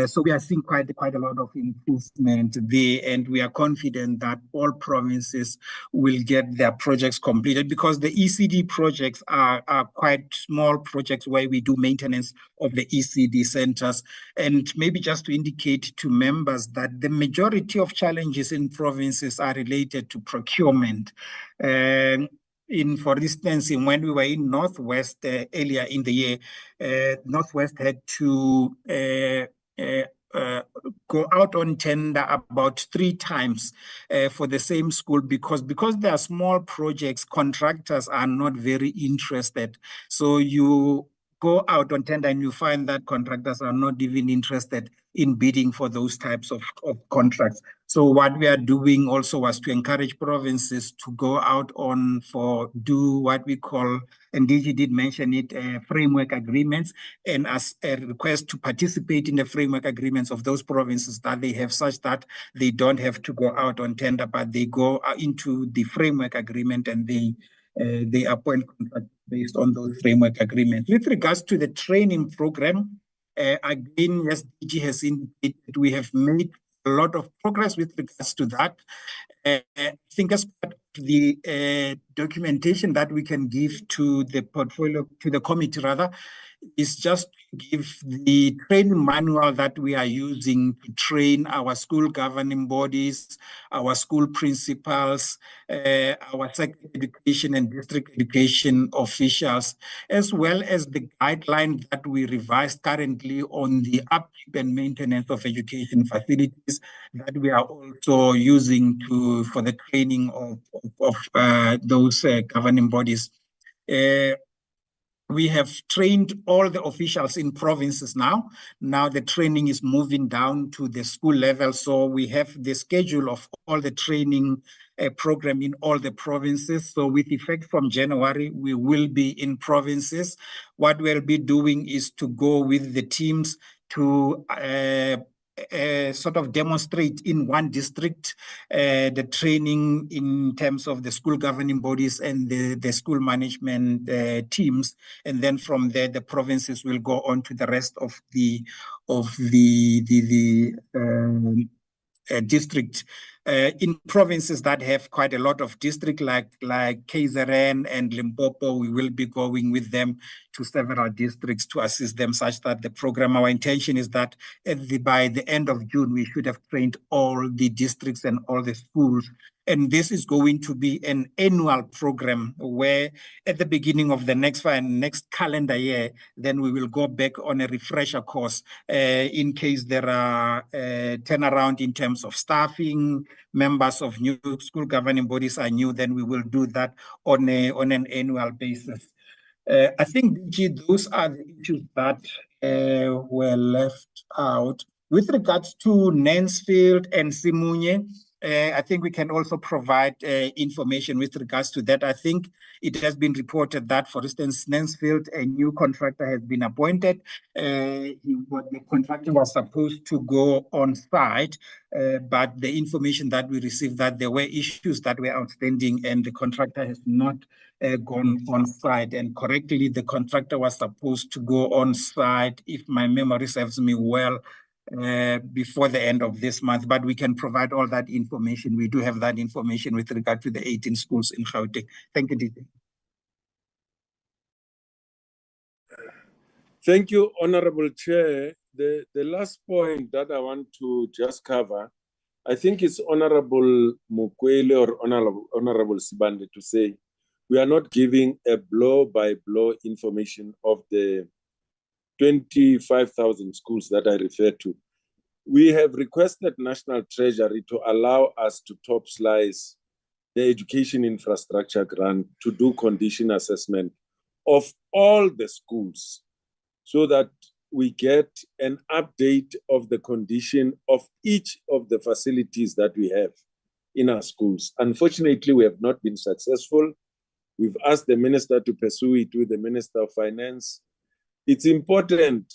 So we are seeing quite a lot of improvement there, and we are confident that all provinces will get their projects completed, because the ECD projects are quite small projects where we do maintenance of the ECD centers. And maybe just to indicate to members that the majority of challenges in provinces are related to procurement. For instance, when we were in Northwest earlier in the year, Northwest had to go out on tender about 3 times for the same school because they are small projects, contractors are not very interested. So you go out on tender and you find that contractors are not even interested in bidding for those types of contracts. So what we are doing also was to encourage provinces to go out do what we call, and DG did mention it, framework agreements, and as a request to participate in the framework agreements of those provinces that they have, such that they don't have to go out on tender, but they go into the framework agreement and they appoint contractors based on those framework agreements. With regards to the training program, again, yes, DG has indicated we have made a lot of progress with regards to that. I think as part of the documentation that we can give to the portfolio, to the committee rather, is just to give the training manual that we are using to train our school governing bodies, our school principals, our secondary education and district education officials, as well as the guidelines that we revised currently on the upkeep and maintenance of education facilities that we are also using for the training of those governing bodies. We have trained all the officials in provinces now. Now the training is moving down to the school level. So we have the schedule of all the training program in all the provinces. So with effect from January, we will be in provinces. What we'll be doing is to go with the teams to sort of demonstrate in one district the training in terms of the school governing bodies and the school management teams, and then from there the provinces will go on to the rest of the district. In provinces that have quite a lot of district like KZN and Limpopo, we will be going with them to several districts to assist them such that the program, our intention is that by the end of June, we should have trained all the districts and all the schools. And this is going to be an annual program where at the beginning of the next calendar year, then we will go back on a refresher course in case there are turnaround in terms of staffing, members of new school governing bodies are new, then we will do that on an annual basis. I think, DG, those are the issues that were left out. With regards to Nansfield and Simunye, I think we can also provide information with regards to that. I think it has been reported that, for instance, Nansfield, a new contractor has been appointed. The contractor was supposed to go on site, but the information that we received that there were issues that were outstanding and the contractor has not gone on site. And correctly, the contractor was supposed to go on site, if my memory serves me well, before the end of this month, but we can provide all that information. We do have that information with regard to the 18 schools in Gauteng. Thank you, DG. Thank you, Honorable Chair. The last point that I want to just cover, I think it's Honorable Mukwele or Honorable Sibande to say, we are not giving a blow-by-blow information of the 25,000 schools that I referred to. We have requested National Treasury to allow us to top slice the education infrastructure grant to do condition assessment of all the schools so that we get an update of the condition of each of the facilities that we have in our schools. Unfortunately, we have not been successful. We've asked the minister to pursue it with the Minister of Finance. It's important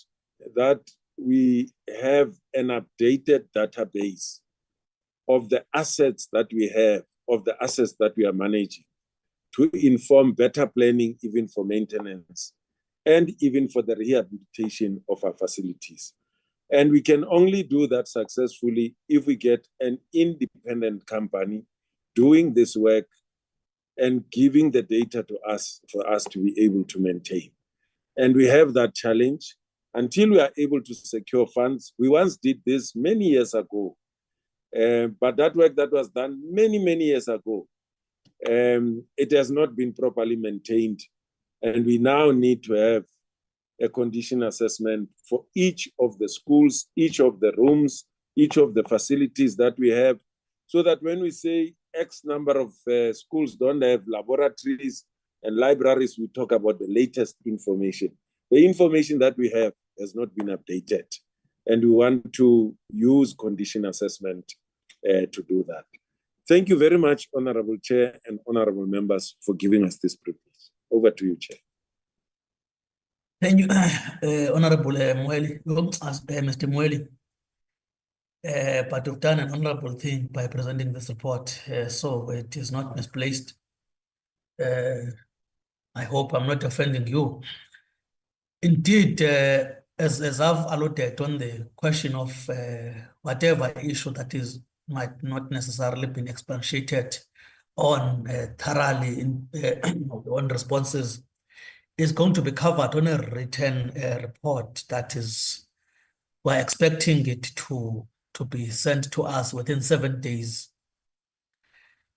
that we have an updated database of the assets that we have, of the assets that we are managing, to inform better planning even for maintenance and even for the rehabilitation of our facilities. And we can only do that successfully if we get an independent company doing this work and giving the data to us for us to be able to maintain. And we have that challenge until we are able to secure funds. We once did this many years ago, but that work that was done many, many years ago, it has not been properly maintained. And we now need to have a condition assessment for each of the schools, each of the rooms, each of the facilities that we have, so that when we say X number of schools don't have laboratories and libraries, we talk about the latest information. The information that we have has not been updated, and we want to use condition assessment to do that. Thank you very much, Honorable Chair and Honorable Members, for giving us this privilege. Over to you, Chair. Thank you, Honorable Mweli, Mr. Mweli. But you've done an honorable thing by presenting this report, so it is not misplaced. I hope I'm not offending you. Indeed, as I've alluded on the question of whatever issue that is might not necessarily been expatiated on thoroughly on responses is going to be covered on a written report that is, we're expecting it to be sent to us within 7 days.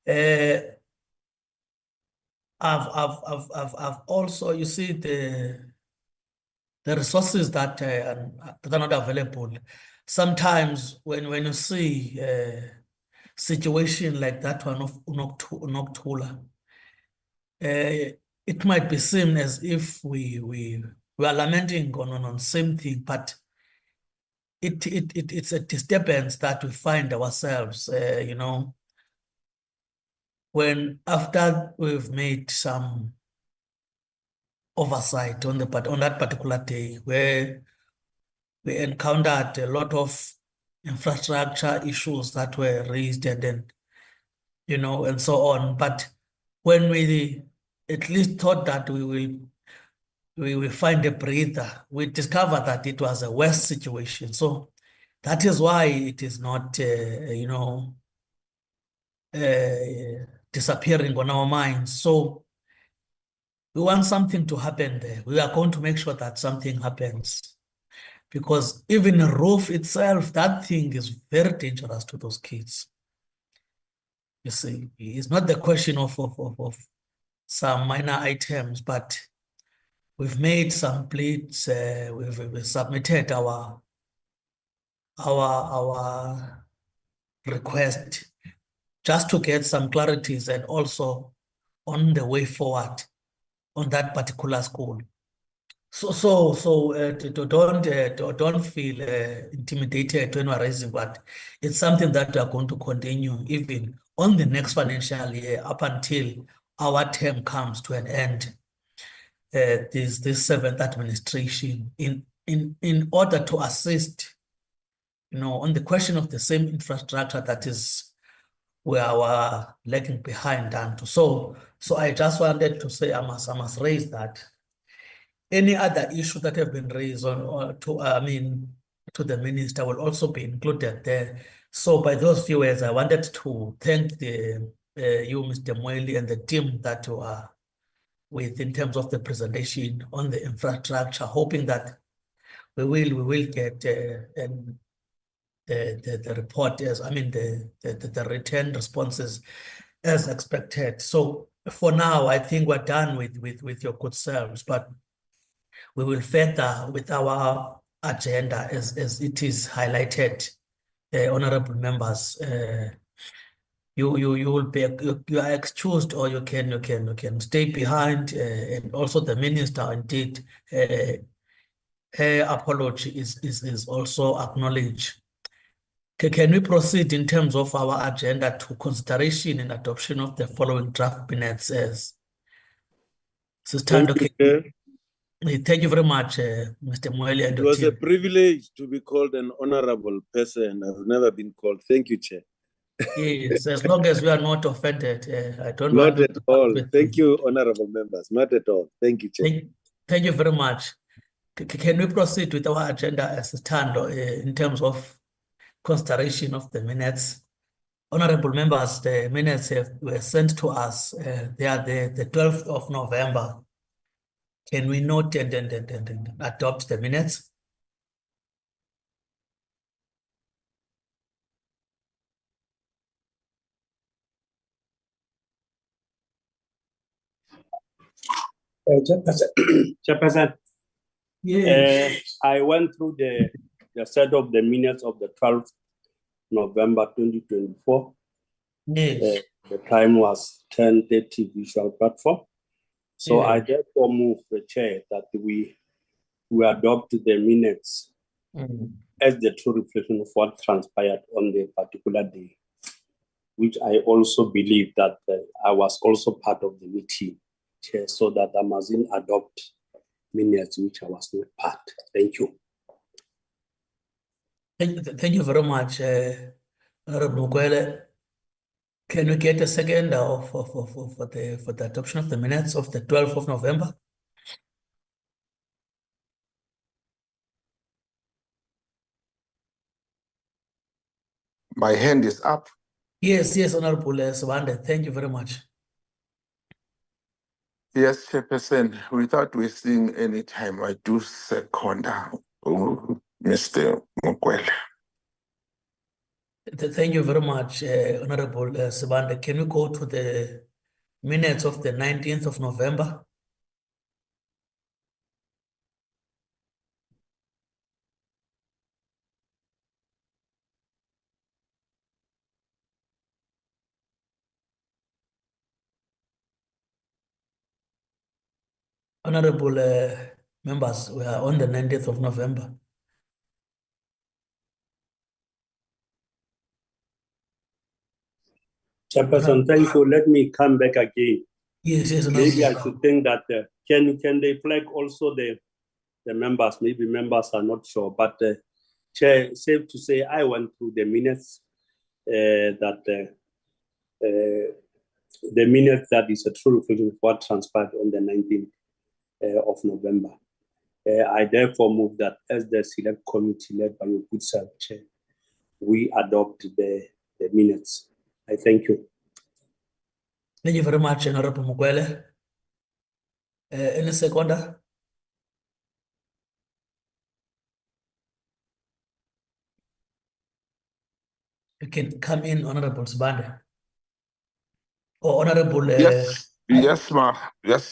I've also, you see, the resources that are not available. Sometimes when you see a situation like that one of Unoktula, it might be seen as if we are lamenting on same thing, but it's a disturbance that we find ourselves, you know, when after we've made some oversight on that particular day where we encountered a lot of infrastructure issues that were raised and then, you know, and so on. But when we at least thought that we will find a breather, we discovered that it was a worse situation. So that is why it is not, you know, disappearing on our minds. So we want something to happen there. We are going to make sure that something happens, because even a roof itself, that thing is very dangerous to those kids. You see, it's not the question of some minor items, but we've made some pleads. We've submitted our request just to get some clarities and also on the way forward on that particular school. So don't feel intimidated when we're raising, but it's something that we are going to continue even on the next financial year up until our term comes to an end. This seventh administration in order to assist, you know, on the question of the same infrastructure that is where we're lagging behind. And so I just wanted to say I must raise that. Any other issue that have been raised to the minister will also be included there. So by those few words, I wanted to thank you, Mr. Mweli, and the team that you are with in terms of the presentation on the infrastructure, hoping that we will get the report as the written responses as expected. So for now, I think we're done with your good selves, but we will further with our agenda as it is highlighted, honorable members. You will be you are excused, or you can stay behind, and also the minister indeed her apology is also acknowledged. Can we proceed in terms of our agenda to consideration and adoption of the following draft minutes as Thank you, Thank you very much, Mr. Mweli and it your was team. a privilege to be called an honorable person. I've never been called. Thank you, Chair. Yes, as long as we are not offended, I don't Not want at all. Thank you, honorable members. Not at all. Thank you, Chair. Thank you very much. Can we proceed with our agenda as a stand in terms of consideration of the minutes? Honorable members, the minutes were sent to us. They are the 12th of November. Can we note and adopt the minutes? Chairperson. Yes. I went through the set of the minutes of the 12th November 2024. Yes. The time was 10:30 visual platform. So I therefore move the chair that we adopt the minutes as the true reflection of what transpired on the particular day, which I also believe that I was also part of the meeting, chair, so that I mustn't adopt minutes which I was not part. Thank you. Thank you very much, Honorable Mokwele. Can we get a second for the adoption of the minutes of the 12th of November? My hand is up. Yes, Honorable Sibande, thank you very much. Yes, Chairperson, without wasting any time, I do second Mr. Mokwele. Thank you very much, Honorable Sibande. Can we go to the minutes of the 19th of November? Honorable members, we are on the 19th of November. Chairperson, thank you. Let me come back again. Yes, Maybe I should think that can they flag also the members? Maybe members are not sure, but Chair, safe to say I went through the minutes that the minutes that is a true reflection of what transpired on the 19th of November. I therefore move that as the select committee led by your good self, Chair, we adopt the minutes. I thank you. Thank you very much, Honorable Mokwele. Any seconder? You can come in, Honorable Sibande. Or Honorable... Yes, ma. Yes.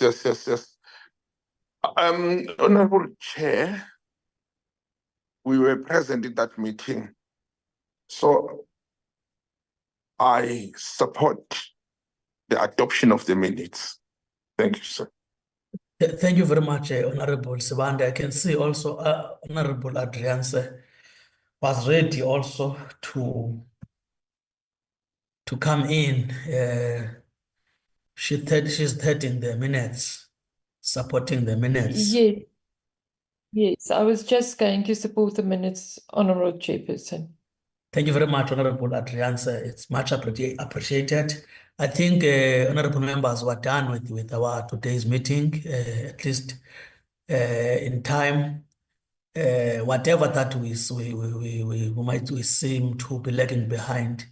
Honorable Chair, we were present in that meeting. So I support the adoption of the minutes. Thank you, sir. Thank you very much, Honorable Sibande. I can see also Honorable Adrianse was ready also to come in. She's 30 in the minutes, supporting the minutes. Yes, I was just going to support the minutes, Honorable Chairperson. Thank you very much, Honorable Adrianse. It's much appreciated. I think honorable members were done with our today's meeting, at least in time. Whatever that we seem to be lagging behind,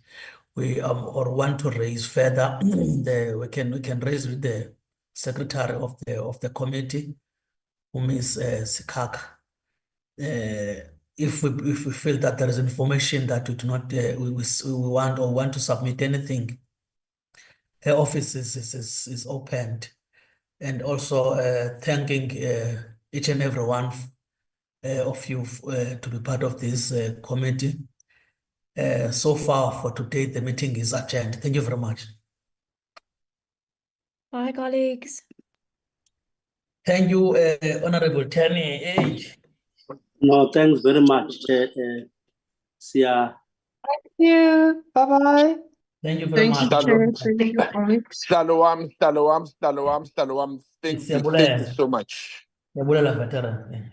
we or want to raise further, we can raise with the secretary of the committee, whom is Sikaka. If we feel that there is information that we do not we want to submit anything, her office is opened, and also thanking each and every one of you to be part of this committee. So far for today, the meeting is adjourned. Thank you very much. Bye, colleagues. Thank you, Honorable Tani. No, thanks very much, Sia. Thank you. Bye-bye. Thank you very much. Shalom. Thank you so much. Veteran.